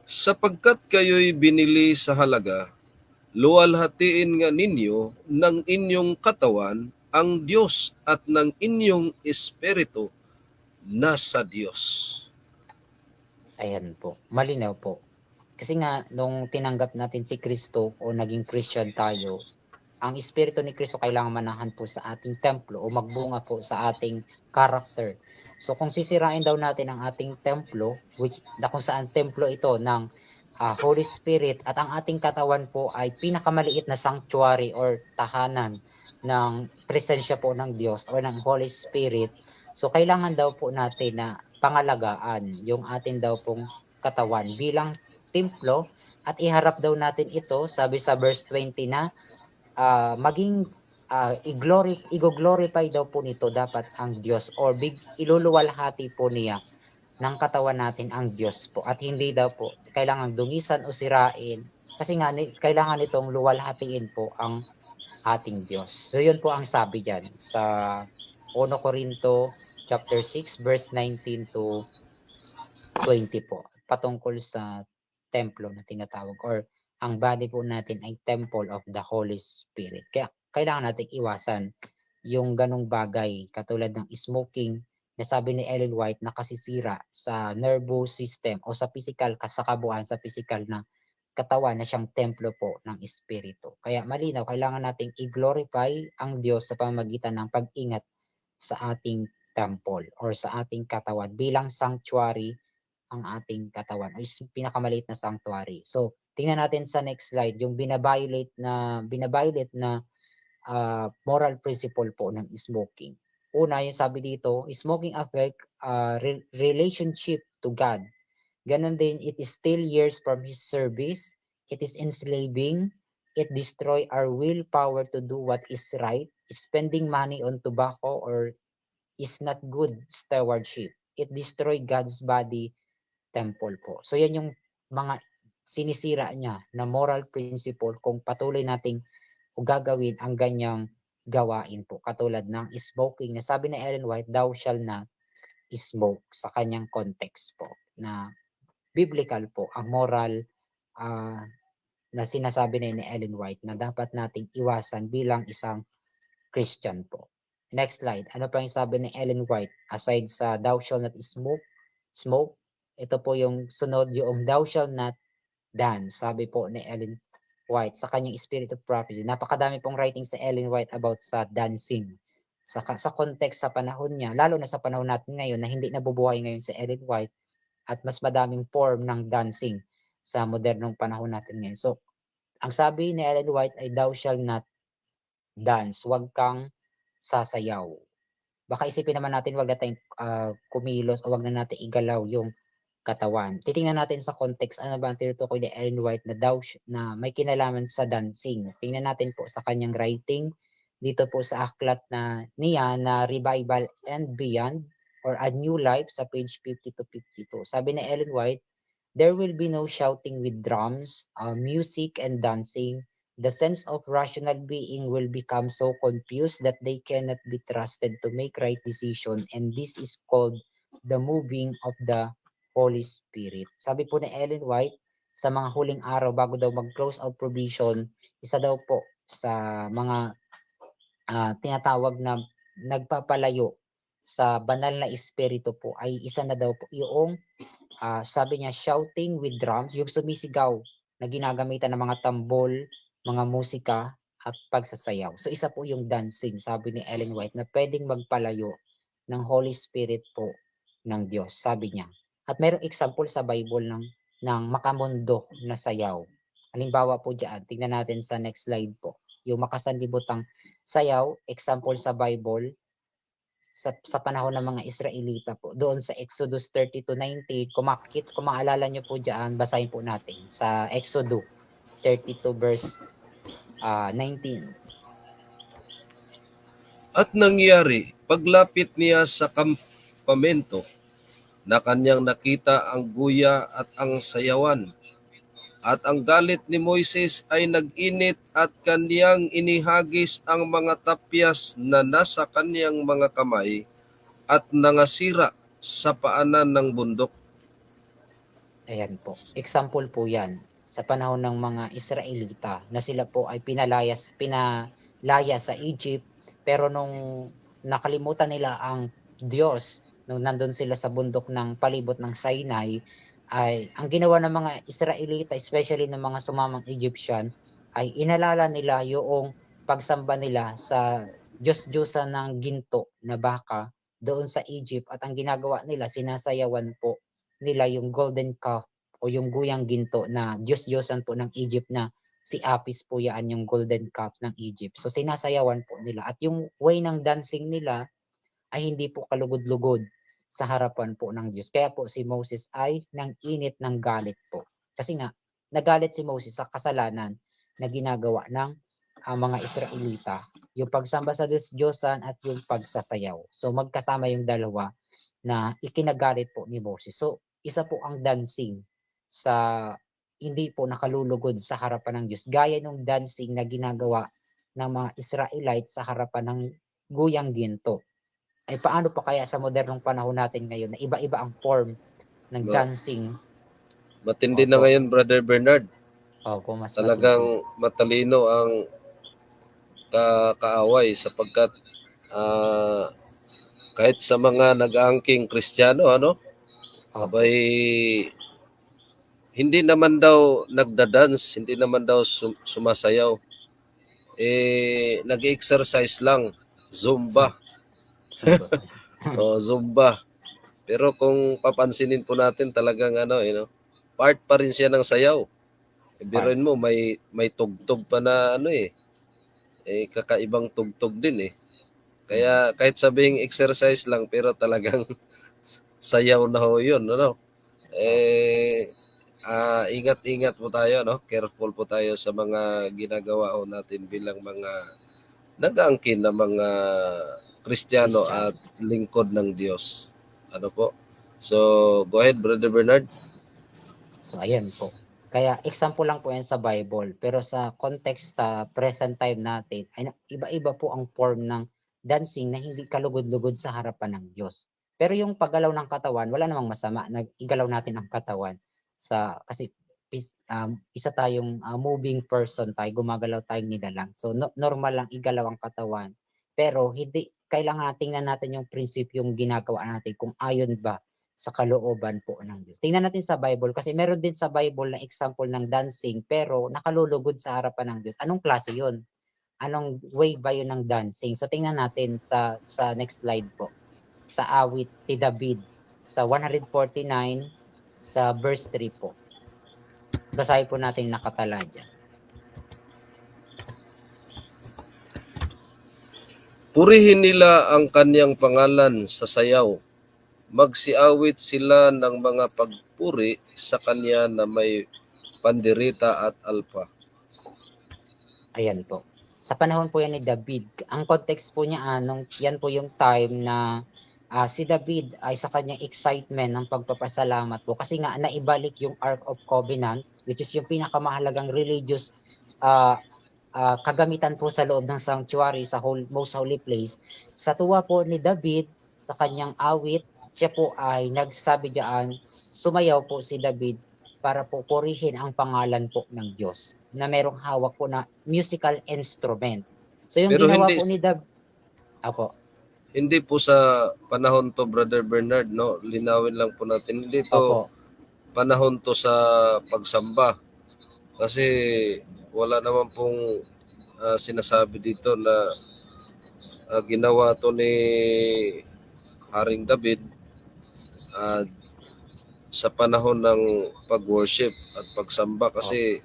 Sapagkat kayo'y binili sa halaga, luwalhatiin nga ninyo ng inyong katawan ang Diyos at ng inyong espiritu nasa Diyos. Ayan po, malinaw po. Kasi nga nung tinanggap natin si Kristo o naging Christian tayo, ang Espiritu ni Kristo kailangan manahan po sa ating templo o magbunga po sa ating character. So kung sisirain daw natin ang ating templo, which na kung saan templo ito ng Holy Spirit at ang ating katawan po ay pinakamaliit na sanctuary or tahanan ng presensya po ng Diyos or ng Holy Spirit. So kailangan daw po natin na pangalagaan yung atin daw pong katawan bilang templo at iharap daw natin ito, sabi sa verse 20 na maging i-glorify daw po nito dapat ang Diyos or iluluwalhati po niya ng katawan natin ang Diyos po at hindi daw po kailangan dungisan o sirain kasi nga kailangan itong luwalhatiin po ang ating Diyos. So yun po ang sabi diyan sa 1 Corinto chapter 6 verse 19 to 20 po patungkol sa templo na tinatawag or ang body po natin ay temple of the Holy Spirit. Kaya kailangan nating iwasan yung ganong bagay katulad ng smoking na sabi ni Ellen White nakasisira sa nervous system o sa physical sa kabuuan sa physical na katawan na siyang templo po ng espiritu. Kaya malinaw kailangan nating i-glorify ang Diyos sa pamamagitan ng pag-ingat sa ating temple or sa ating katawan bilang sanctuary ang ating katawan or pinakamaliit na sanctuary. So, tingnan natin sa next slide yung binabiolate na moral principle po ng smoking. Una, yung sabi dito, smoking affect relationship to God. Ganon din, it is still years from His service. It is enslaving. It destroy our willpower to do what is right. Spending money on tobacco or is not good stewardship. It destroy God's body temple po. So yan yung mga sinisira niya na moral principle kung patuloy nating gagawin ang ganyang gawain po. Katulad ng smoking na sabi ni Ellen White, thou shall not smoke sa kanyang context po na biblical po ang moral uh, na sinasabi ni Ellen White na dapat nating iwasan bilang isang Christian po. Next slide. Ano pa yung sabi ni Ellen White aside sa thou shall not smoke, ito po yung sunod yung thou shall not dance. Sabi po ni Ellen White sa kanyang Spirit of Prophecy. Napakadami pong writing sa Ellen White about sa dancing. Sa context sa panahon niya, lalo na sa panahon natin ngayon na hindi nabubuhay ngayon si Ellen White at mas madaming form ng dancing sa modernong panahon natin ngayon. So, ang sabi ni Ellen White ay thou shall not dance. Huwag kang sasayaw. Baka isipin naman natin wag na tayong kumilos o wag na natin igalaw yung katawan. Titingnan natin sa context ano ba ang tinutukoy ni Ellen White na may kinalaman sa dancing. Tingnan natin po sa kanyang writing dito po sa aklat na niya na Revival and Beyond or A New Life sa page 50 to 52. Sabi ni Ellen White, there will be no shouting with drums, music and dancing. The sense of rational being will become so confused that they cannot be trusted to make right decision, and this is called the moving of the Holy Spirit. Sabi po ni Ellen White, sa mga huling araw bago daw mag-close out provision, isa daw po sa mga tinatawag na nagpapalayo sa banal na espiritu po ay isa na daw po yung sabi niya shouting with drums, yung sumisigaw na ginagamitan ng mga tambol, mga musika at pagsasayaw. So isa po yung dancing, sabi ni Ellen White, na pwedeng magpalayo ng Holy Spirit po ng Diyos, sabi niya. At mayroong example sa Bible ng makamundo na sayaw. Halimbawa po diyan, tingnan natin sa next slide po. Yung makasanlibutang sayaw, example sa Bible, sa panahon ng mga Israelita po. Doon sa Exodus 30 to 19, kung maalala nyo po diyan, basahin po natin sa Exodus 32 verse 19. At nangyari, paglapit niya sa kampamento, na kanyang nakita ang guya at ang sayawan. At ang galit ni Moises ay nag-init at kanyang inihagis ang mga tapyas na nasa kanyang mga kamay at nangasira sa paanan ng bundok. Ayan po. Example po yan sa panahon ng mga Israelita na sila po ay pinalaya sa Egypt pero nung nakalimutan nila ang Diyos nung nandun sila sa bundok ng palibot ng Sinai, ay ang ginawa ng mga Israelita, especially ng mga sumamang Egyptian, ay inalala nila yung pagsamba nila sa Diyos-Diyosan ng ginto na baka doon sa Egypt, at ang ginagawa nila, sinasayawan po nila yung golden calf o yung guyang ginto na Diyos-Diyosan po ng Egypt, na si Apis po yan, yung golden calf ng Egypt. So sinasayawan po nila, at yung way ng dancing nila ay hindi po kalugod-lugod sa harapan po ng Diyos. Kaya po si Moses ay nang init ng galit po. Kasi nga, nagalit si Moses sa kasalanan na ginagawa ng mga Israelita, yung pagsamba sa Diyos-Diyosan at yung pagsasayaw. So magkasama yung dalawa na ikinagalit po ni Moses. So isa po ang dancing sa hindi po nakalulugod sa harapan ng Diyos, gaya ng dancing na ginagawa ng mga Israelites sa harapan ng guyang ginto. Ay paano pa kaya sa modernong panahon natin ngayon na iba-iba ang form ng Ma- dancing? Matindi na Opo, ngayon, Brother Bernard. opo, mas matindi. Talagang matalino ang kaaway sapagkat ah, kahit sa mga nag-aangking Kristiyano, ano, Opo, abay, hindi naman daw nagda-dance, hindi naman daw sumasayaw. Nag-exercise lang, sum Zumba. sumba. O, Zumba. Pero kung papansinin po natin talagang ano, part pa rin siya ng sayaw. Part. Biruin mo, may tugtog pa na ano kakaibang tugtog din eh. Mm. Kaya kahit sabing exercise lang, pero talagang sayaw na ho yun, ano? Opo, Ingat-ingat po tayo, no? Careful po tayo sa mga ginagawa ho natin bilang mga nag-aangkin na mga Kristiyano Christian. at lingkod ng Diyos. Ano po? So, go ahead, Brother Bernard. So ayan po. Kaya example lang po yan sa Bible, pero sa context sa present time natin ay iba-iba po ang form ng dancing na hindi kalugod-lugod sa harapan ng Diyos. Pero yung paggalaw ng katawan, wala namang masama na igalaw natin ang katawan sa kasi isa tayong moving person tayo, gumagalaw tayong nilalang. So normal lang igalaw ang katawan. Pero hindi kailangan tingnan natin yung prinsipyong ginagawa natin kung ayon ba sa kalooban po ng Diyos. Tingnan natin sa Bible kasi meron din sa Bible na example ng dancing pero nakalulugod sa harapan ng Diyos. Anong klase 'yun? Anong way ba 'yun ng dancing? So tingnan natin sa next slide po. Sa awit ni David sa 149 sa verse 3 po. Basahin po natin nakatala diyan. Purihin nila ang kanyang pangalan sa sayaw. Magsiawit sila ng mga pagpuri sa kanya na may pandirita at alpa. Ayan po. Sa panahon po yan ni David, ang context po niya yan po yung time na si David ay sa kanyang excitement ng pagpapasalamat po kasi nga naibalik yung Ark of Covenant, which is yung pinakamahalagang religious uh, kagamitan po sa loob ng sanctuary sa most holy place. Sa tuwa po ni David sa kanyang awit, siya po ay nagsabi diyan, sumayaw po si David para po purihin ang pangalan po ng Diyos na merong hawak po na musical instrument. So yung Pero ginawa hindi po ni David, apo, hindi po sa panahon to, Brother Bernard, no? Linawin lang po natin. Hindi to opo, panahon to sa pagsamba. Kasi wala naman pong sinasabi dito na ginawa to ni Haring David uh, sa panahon ng pag-worship at pagsamba opo. kasi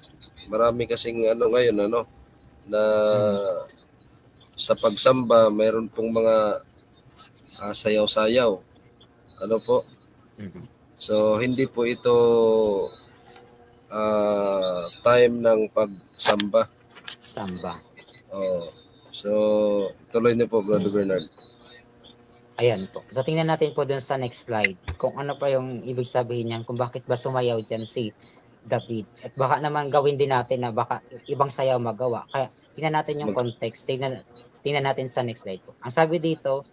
marami kasing ano ngayon ano na Mm, sa pagsamba mayroon pong mga sayaw-sayaw ano po, mm, so hindi po ito time ng pagsamba. samba. Oh, so tuloy niyo po, Brother Bernard. Ayan po. So tingnan natin po dun sa next slide kung ano pa yung ibig sabihin niyan, kung bakit ba sumayaw diyan si David. At baka naman gawin din natin na baka ibang sayaw magawa. Kaya tingnan natin yung Mag- context. Tingnan natin sa next slide po. Ang sabi dito,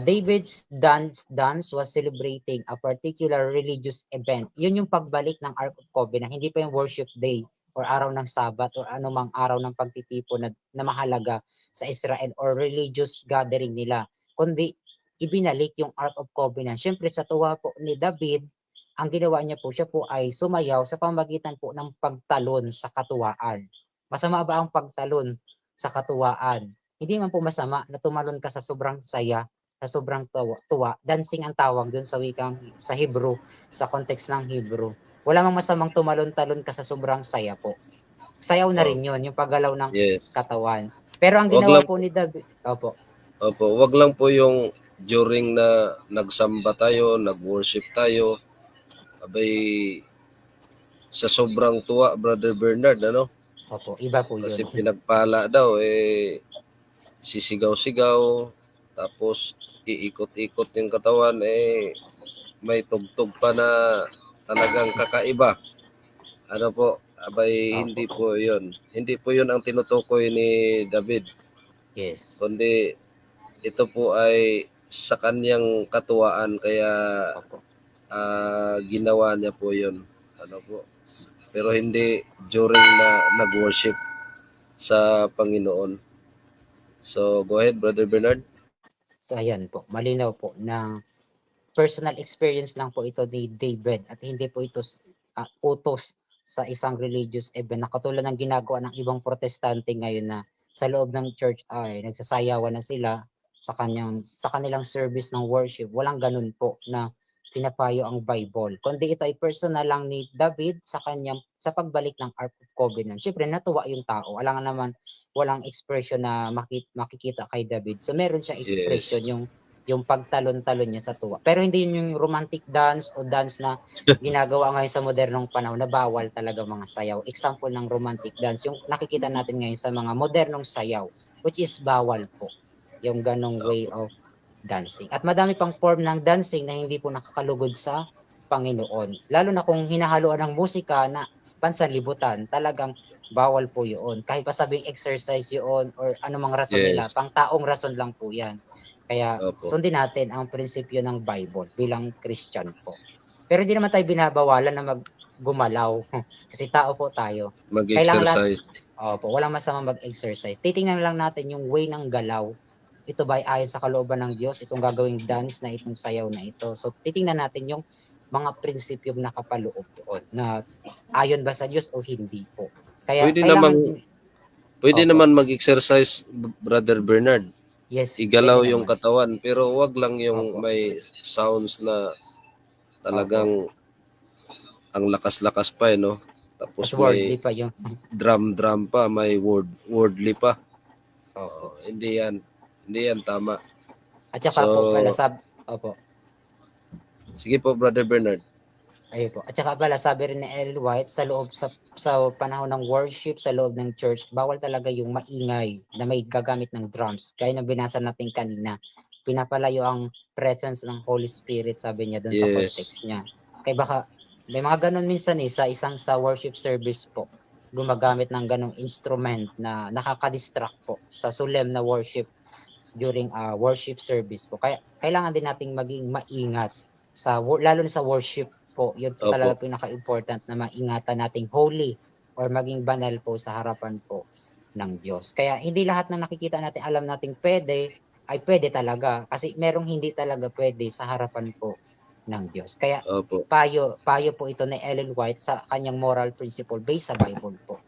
David's dance was celebrating a particular religious event. Yun yung pagbalik ng Ark of Covenant. Hindi pa yung worship day or araw ng Sabat or anumang araw ng pagtitipon na mahalaga sa Israel or religious gathering nila, kundi ibinalik yung Ark of Covenant. Siyempre sa tuwa po ni David, ang ginawa niya po, siya po ay sumayaw sa pamamagitan po ng pagtalon sa katuwaan. Masama ba ang pagtalon sa katuwaan? Hindi man po masama na tumalon ka sa sobrang saya, sa sobrang tuwa. Dancing ang tawag dun sa wikang sa Hebrew, sa context ng Hebrew. Wala mang masamang tumalon-talon ka sa sobrang saya po. Sayaw na Oh, rin yun, yung paggalaw ng yes. katawan. Pero ang Wag ginawa lang po ni David, opo, Opo, wag lang po yung during na nagsamba tayo, nag-worship tayo, abay sa sobrang tuwa, Brother Bernard, ano? opo, iba po yun. Kasi pinagpala daw, sisigaw-sigaw, tapos iikot-ikot yung katawan, may tugtog pa na talagang kakaiba. Ano po, abay Opo, hindi po yun. Hindi po yun ang tinutukoy ni David, yes. kundi ito po ay sa kanyang katuwaan kaya Opo. ginawa niya po yun. Ano po. Pero hindi during na nag-worship sa Panginoon. So, go ahead, Brother Bernard. So ayan po, malinaw po na personal experience lang po ito ni David at hindi po ito utos sa isang religious event na katulad ng ginagawa ng ibang protestante ngayon na sa loob ng church ay nagsasayawan na sila sa kanilang service ng worship. Walang ganun po na pinapayo ang Bible. Kundi ito ay personal lang ni David sa pagbalik ng Ark of Covenant. Siyempre natuwa yung tao. Alangan naman walang expression na makikita kay David. So meron siyang expression Yes. yung pagtalon-talon niya sa tuwa. Pero hindi yun yung romantic dance o dance na ginagawa ngayon sa modernong panahon na bawal talaga mga sayaw. Example ng romantic dance, yung nakikita natin ngayon sa mga modernong sayaw, which is bawal po yung ganong way of dancing. At madami pang form ng dancing na hindi po nakakalugod sa Panginoon. Lalo na kung hinahaluan ng musika na pansanlibutan, talagang bawal po yun. Kahit pa sabing exercise yun or anumang rason nila, Yes. pang taong rason lang po yan. Kaya Opo. sundin natin ang prinsipyo ng Bible bilang Christian po. Pero hindi naman tayo binabawalan na gumalaw kasi tao po tayo. Kailangan Mag-exercise. opo, walang masamang mag-exercise. Titingnan lang natin yung way ng galaw. Ito ba ay ayon sa kalooban ng Diyos, itong gagawing dance na itong sayaw na ito. So titingnan natin yung mga prinsipyong nakapaloob doon na ayon ba sa Diyos o hindi po. Kaya Pwede kailangan namang pwede opo, naman mag-exercise, Brother Bernard. yes, pwede Igalaw yung naman. katawan, pero wag lang yung Opo, may sounds na opo. talagang ang lakas-lakas pa no. Tapos Mas may worldly pa yung drum pa, may wordly pa. opo. Hindi yan. Hindi yan tama. At saka po pala So, opo, sige po, Brother Bernard. ayun po. At saka pala sabi rin ni Ellen White sa loob sa panahon ng worship sa loob ng church, bawal talaga yung maingay na may gagamit ng drums. Kaya nang binasa natin kanina, pinapalayo ang presence ng Holy Spirit, sabi niya doon sa Yes. context niya. Kaya baka may mga ganun minsan sa worship service po, gumagamit ng ganong instrument na nakaka-distract po sa solemn na worship during worship service po. Kaya kailangan din nating maging maingat lalo na sa worship po. Yun po talaga Opo. pinaka-important na maingatan nating holy or maging banal po sa harapan po ng Diyos. Kaya hindi lahat ng nakikita natin alam nating pwede ay pwede talaga kasi merong hindi talaga pwede sa harapan po ng Diyos. Kaya Opo. payo po ito ni Ellen White sa kanyang moral principle based sa Bible po.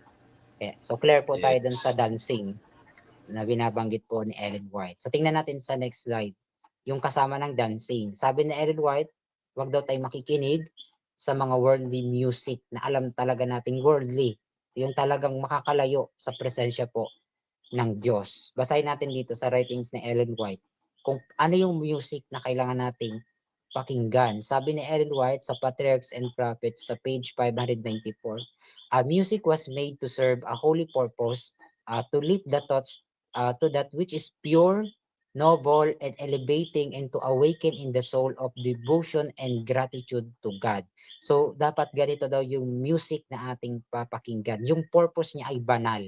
So clear po tayo dun sa Yes. dancing na binabanggit po ni Ellen White. So tingnan natin sa next slide, yung kasama ng dancing. Sabi ni Ellen White, wag daw tayo makikinig sa mga worldly music na alam talaga nating worldly, yung talagang makakalayo sa presensya po ng Diyos. Basahin natin dito sa writings ni Ellen White kung ano yung music na kailangan nating pakinggan. Sabi ni Ellen White sa Patriarchs and Prophets sa page 594, music was made to serve a holy purpose, to lift the thoughts to that which is pure, noble, and elevating, and to awaken in the soul of devotion and gratitude to God. So, dapat ganito daw yung music na ating papakinggan. Yung purpose niya ay banal.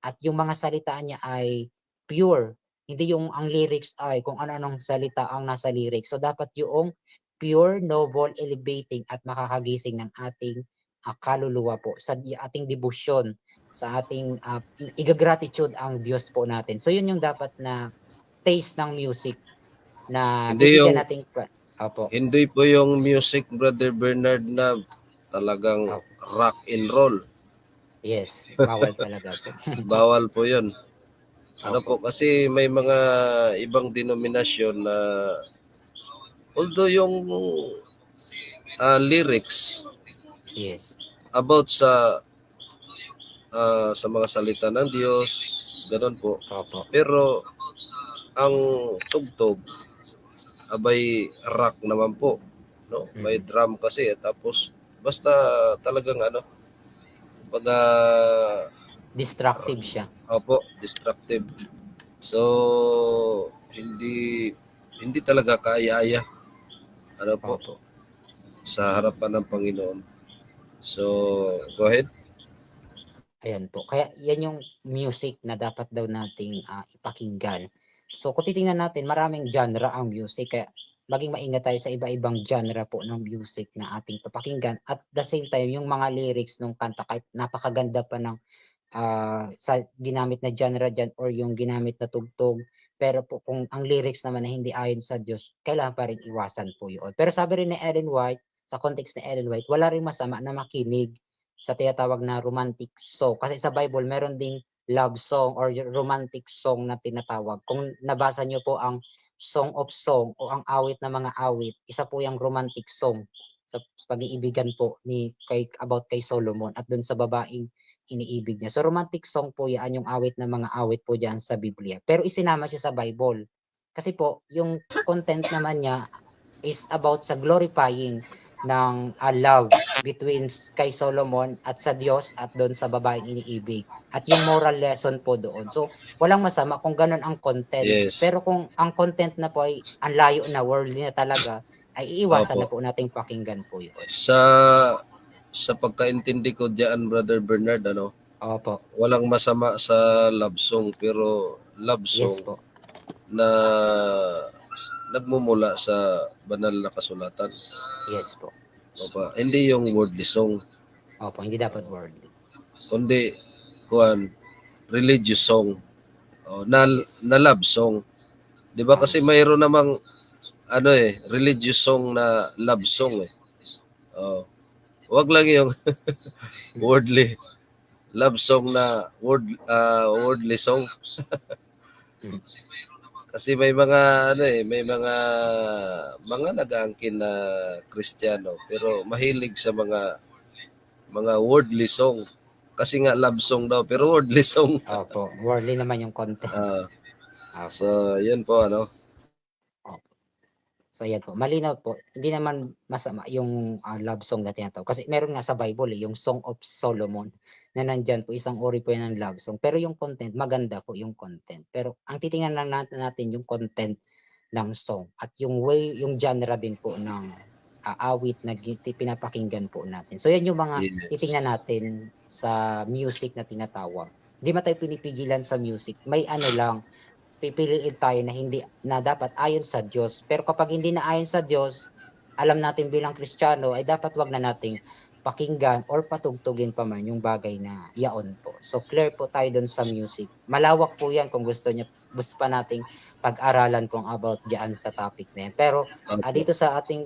At yung mga salita niya ay pure. Hindi yung ang lyrics ay kung ano-anong salita ang nasa lyrics. So, dapat yung pure, noble, elevating, at makakagising ng ating kaluluwa po sa ating debosyon, sa ating igagratitude ang Diyos po natin. So yun yung dapat na taste ng music na Hindi bibigyan yung nating Opo. Hindi po yung music, Brother Bernard, na talagang Opo. rock and roll. Yes, bawal talaga po. Bawal po yun. Ano Opo. po, kasi may mga ibang denominasyon na although yung lyrics Yes. about sa mga salita ng Diyos, ganun po. Opo. Pero ang tugtog abay rock naman po, no? May drum kasi tapos basta talagang ano, pag Destructive siya. opo, destructive. So hindi hindi talaga kaaya-aya ano po Opo. sa harapan ng Panginoon. So go ahead. Ayan po. Kaya yan yung music na dapat daw nating ipakinggan. So kung titingnan natin, maraming genre ang music. Kaya maging maingat tayo sa iba-ibang genre po ng music na ating papakinggan. At the same time, yung mga lyrics ng kanta, kahit napakaganda pa ng sa ginamit na genre dyan or yung ginamit na tugtog. Pero po kung ang lyrics naman na hindi ayon sa Diyos, kailangan pa rin iwasan po yun. Pero sabi rin ni Ellen White, sa context ni Ellen White, wala rin masama na makinig sa tinatawag na romantic song. Kasi sa Bible, meron ding love song or romantic song na tinatawag. Kung nabasa nyo po ang Song of Song o ang awit na mga awit, isa po yung romantic song sa pag-iibigan po about kay Solomon at dun sa babaeng iniibig niya. So romantic song po yan, yung awit na mga awit po diyan sa Biblia. Pero isinama siya sa Bible. Kasi po, yung content naman niya is about sa glorifying ng love between kay Solomon at sa Diyos at doon sa babaeng iniibig. At yung moral lesson po doon. So, walang masama kung ganun ang content. Yes. Pero kung ang content na po ay ang layo na, worldly na talaga, ay iiwasan Opo. na po nating pakinggan po yun. Sa pagkaintindi ko diyan, Brother Bernard, ano, Opo. walang masama sa love song, pero love Yes song po. na nagmumula sa banal na kasulatan. Yes po. Opo, hindi yung wordly song, Opo, hindi dapat worldly. kundi religious song. Na love song. 'Di ba kasi mayroon namang religious song na love song eh. Wag lang yung wordly love song na wordly song. Kasi may mga mga nag-aangkin na Kristiyano pero mahilig sa mga wordly song. Kasi nga love song daw pero wordly song. Opo, worldly naman yung content. So, yan po ano. So yan po, malinaw po, hindi naman masama yung love song na tinatawag. Kasi meron nga sa Bible yung Song of Solomon na nandyan po, isang uri po yan ng love song. Pero yung content, maganda po yung content. Pero ang titingnan lang natin yung content ng song at yung way, yung genre din po ng awit na pinapakinggan po natin. So yan yung mga titingnan natin sa music na tinatawag. Hindi man tayo pinipigilan sa music, may ano lang, pipiliin tayo na hindi na dapat ayon sa Diyos. Pero kapag hindi na ayon sa Diyos, alam natin bilang Kristiyano ay dapat wag na nating pakinggan or patugtugin pa man yung bagay na yaon po. So clear po tayo dun sa music. Malawak po yan kung gusto pa nating pag-aralan kung about diyan sa topic na yan. Pero dito sa ating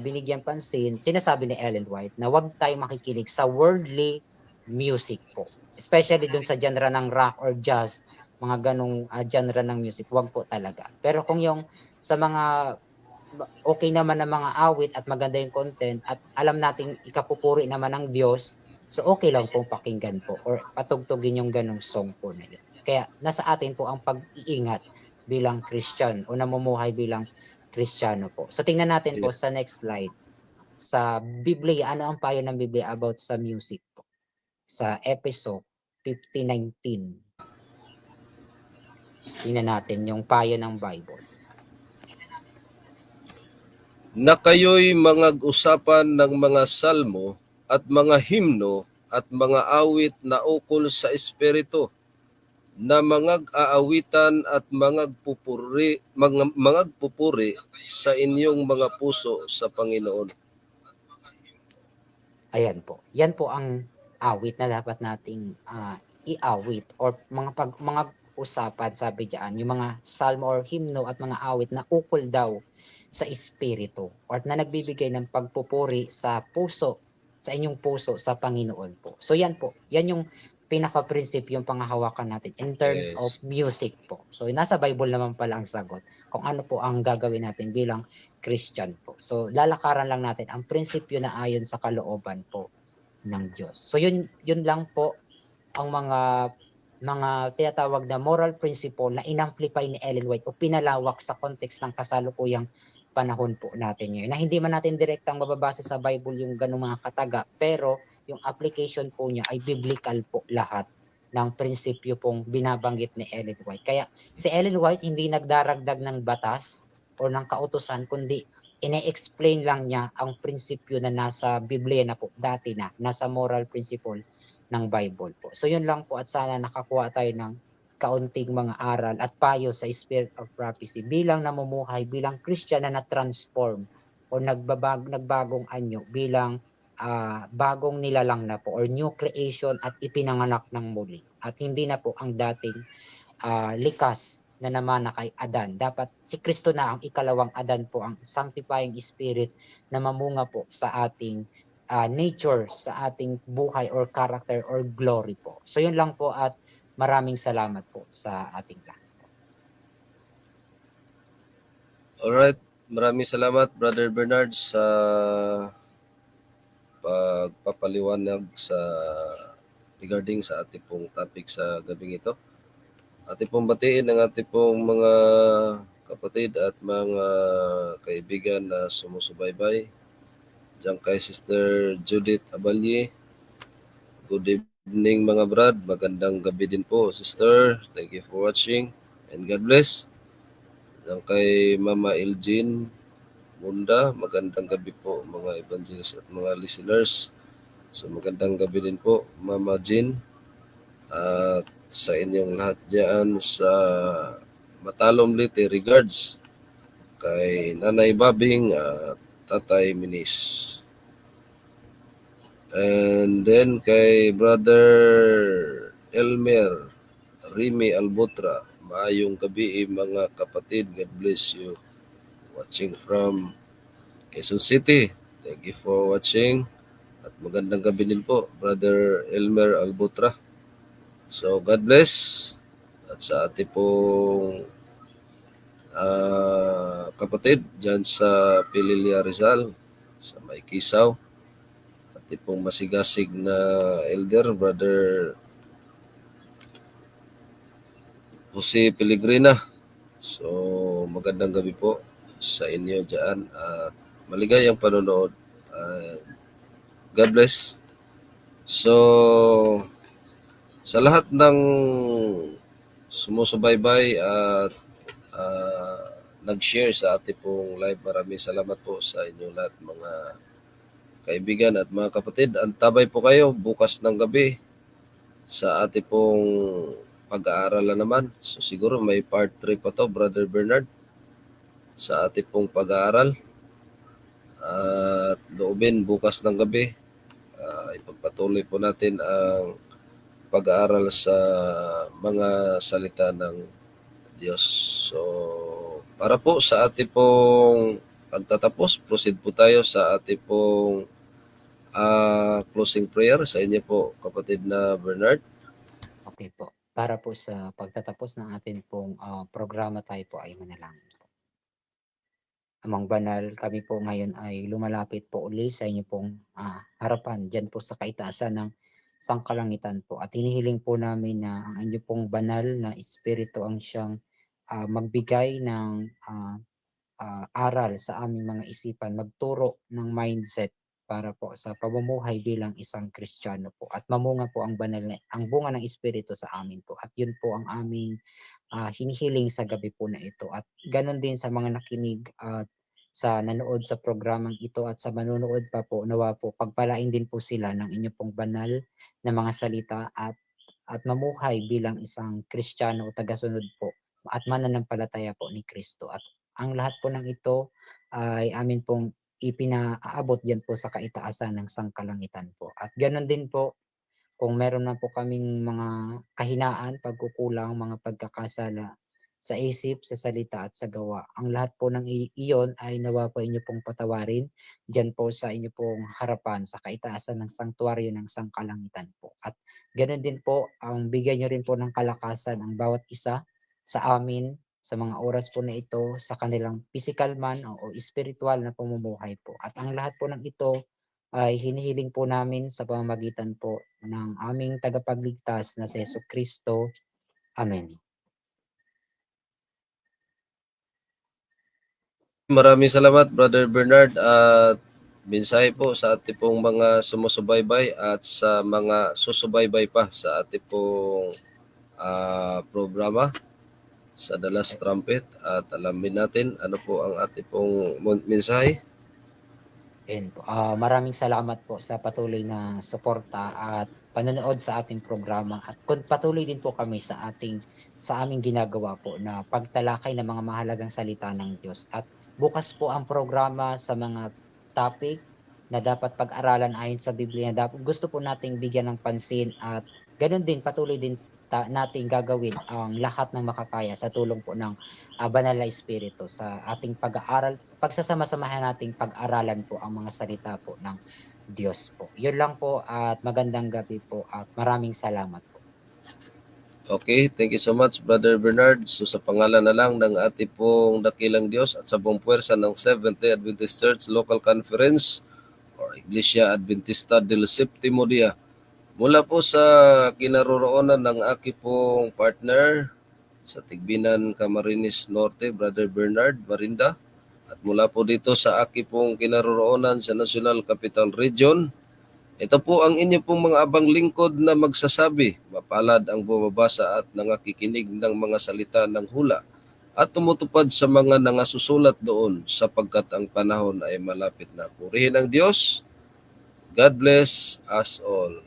binigyan pansin, sinasabi ni Ellen White na wag tayo makikinig sa worldly music po. Especially dun sa genre ng rock or jazz, mga ganong genre ng music, wag po talaga. Pero kung yung sa mga okay naman na mga awit at maganda yung content at alam nating ikapupuri naman ng Diyos, so okay lang pong pakinggan po or patugtugin yung ganong song po na yun. Kaya nasa atin po ang pag-iingat bilang Christian o namumuhay bilang Kristiyano po. So tingnan natin po sa next slide. Sa Biblia, ano ang payo ng Biblia about sa music po? Sa episode 50:19. Tingnan natin yung payo ng Bible. Na kayo'y mangag-usapan ng mga salmo at mga himno at mga awit na ukol sa Espiritu, na mangag-aawitan at mangagpupuri sa inyong mga puso sa Panginoon. Ayan po. Yan po ang awit na dapat nating i-awit or mga usapan, sabi diyan, yung mga salmo or hymno at mga awit na ukol daw sa espiritu or na nagbibigay ng pagpupuri sa puso, sa inyong puso sa Panginoon po. So yan po, yan yung pinaka-prinsipyong panghahawakan natin in terms of Yes. music po. So nasa Bible naman pala ang sagot kung ano po ang gagawin natin bilang Christian po. So lalakaran lang natin ang prinsipyo na ayon sa kalooban po ng Diyos. So yun lang po ang mga tinatawag na moral principle na inamplify ni Ellen White o pinalawak sa context ng kasalukuyang panahon po natin ngayon. Na hindi man natin direktang mababasa sa Bible yung ganung mga kataga, pero yung application po niya ay biblical po lahat ng prinsipyo pong binabanggit ni Ellen White. Kaya si Ellen White hindi nagdaragdag ng batas o ng kautusan, kundi ine-explain lang niya ang prinsipyo na nasa Biblia na po dati na, nasa moral principle ng Bible po. So yun lang po at sana nakakuha tayo ng kaunting mga aral at payo sa spirit of prophecy bilang namumuhay bilang Christian na na-transform o nagbagong anyo bilang bagong nilalang na po or new creation at ipinanganak ng muli. At hindi na po ang dating likas na namana kay Adan. Dapat si Kristo na ang ikalawang Adan po, ang sanctifying spirit na mamunga po sa ating nature, sa ating buhay or character or glory po. So yun lang po at maraming salamat po sa ating lahat. Alright, maraming salamat Brother Bernard sa pagpapaliwanag sa regarding sa ating pong topic sa gabing ito. Ating pong batiin ang ating pong mga kapatid at mga kaibigan na sumusubaybay. Diyan kay Sister Judith Abalye. Good evening mga brad. Magandang gabi din po, Sister. Thank you for watching and God bless. Diyan kay Mama Elgin Munda. Magandang gabi po mga evangelists at mga listeners. So magandang gabi din po, Mama Jean. At sa inyong lahat dyan sa Matalom Liti, regards kay Nanay Babing at Tatay Minis. And then kay Brother Elmer Rimi Albutra. Maayong gabi mga kapatid. God bless you. Watching from Quezon City. Thank you for watching. At magandang gabi din po, Brother Elmer Albutra. So, God bless. At sa ating pong kapatid dyan sa Pililia Rizal, sa May Kisaw, ating pong masigasig na elder, Brother Jose Pellegrina. So, magandang gabi po sa inyo dyan at maligayang panonood. God bless. So, sa lahat ng sumusubaybay at nag-share sa ating pong live, maraming salamat po sa inyong lahat mga kaibigan at mga kapatid. Antabay po kayo bukas ng gabi sa ating pong pag-aaral na naman. So siguro may part 3 pa to, Brother Bernard, sa ating pong pag-aaral. At loobin bukas ng gabi, ipagpatuloy po natin ang pag-aaral sa mga salita ng Diyos. So, para po sa ating pong pagtatapos, proceed po tayo sa ating pong closing prayer sa inyo po, kapatid na Bernard. Okay po. Para po sa pagtatapos ng ating pong programa, tayo po ay manalangin. Amang banal, kami po ngayon ay lumalapit po uli sa inyo pong harapan dyan po sa kaitaasan ng sangkalangitan po. At hinihiling po namin na ang inyo pong banal na espiritu ang siyang magbigay ng aral sa aming mga isipan, magturo ng mindset para po sa pamumuhay bilang isang Kristiyano po. At mamunga po ang banal na, ang bunga ng espiritu sa amin po. At yun po ang aming hinihiling sa gabi po na ito. At ganon din sa mga nakinig at sa nanood sa programang ito at sa manonood pa po, nawa po pagpalain din po sila ng inyo pong banal na mga salita at mamuhay bilang isang Kristiyano o tagasunod po at mananampalataya po ni Kristo. At ang lahat po ng ito ay amin pong ipinaabot diyan po sa kaitaasan ng sangkalangitan po. At ganon din po kung meron na po kaming mga kahinaan, pagkukulang, mga pagkakasala, sa isip, sa salita at sa gawa. Ang lahat po ng iyon ay nawa po inyo pong patawarin diyan po sa inyo pong harapan sa kaitaasan ng sanktuaryo ng sangkalangitan po. At ganoon din po, ang bigyan niyo rin po ng kalakasan ang bawat isa sa amin sa mga oras po na ito sa kanilang physical man o spiritual na pamumuhay po. At ang lahat po ng ito ay hinihiling po namin sa pamamagitan po ng aming tagapagligtas na si Jesucristo. Amen. Maraming salamat, Brother Bernard, at mensahe po sa ating pong mga sumusubaybay at sa mga susubaybay pa sa ating pong programa sa The Last Trumpet. At alamin natin ano po ang ating pong mensahe. Ayan po. Maraming salamat po sa patuloy na suporta at panonood sa ating programa at patuloy din po kami sa aming ginagawa po na pagtalakay ng mga mahalagang salita ng Diyos. At bukas po ang programa sa mga topic na dapat pag-aralan ayon sa Biblia. Gusto po nating bigyan ng pansin at ganoon din patuloy din nating gagawin ang lahat ng makakaya sa tulong po ng banal na Espiritu sa ating pag-aaral, pagsasama-samahan nating pag-aralan po ang mga salita po ng Diyos po. Yun lang po at magandang gabi po at maraming salamat po. Okay, thank you so much, Brother Bernard. So sa pangalan na lang ng ating pong dakilang Diyos at sa buong puwersa ng Seventh-day Adventist Church Local Conference or Iglesia Adventista del Séptimo Día, mula po sa kinaroroonan ng aking pong partner sa Tigbinan, Camarines Norte, Brother Bernard Marinda, at mula po dito sa aking pong kinaroroonan sa National Capital Region, ito po ang inyo pong mga abang lingkod na magsasabi, mapalad ang bumabasa at nangakikinig ng mga salita ng hula at tumutupad sa mga nangasusulat doon sapagkat ang panahon ay malapit na. Purihin ang Diyos. God bless us all.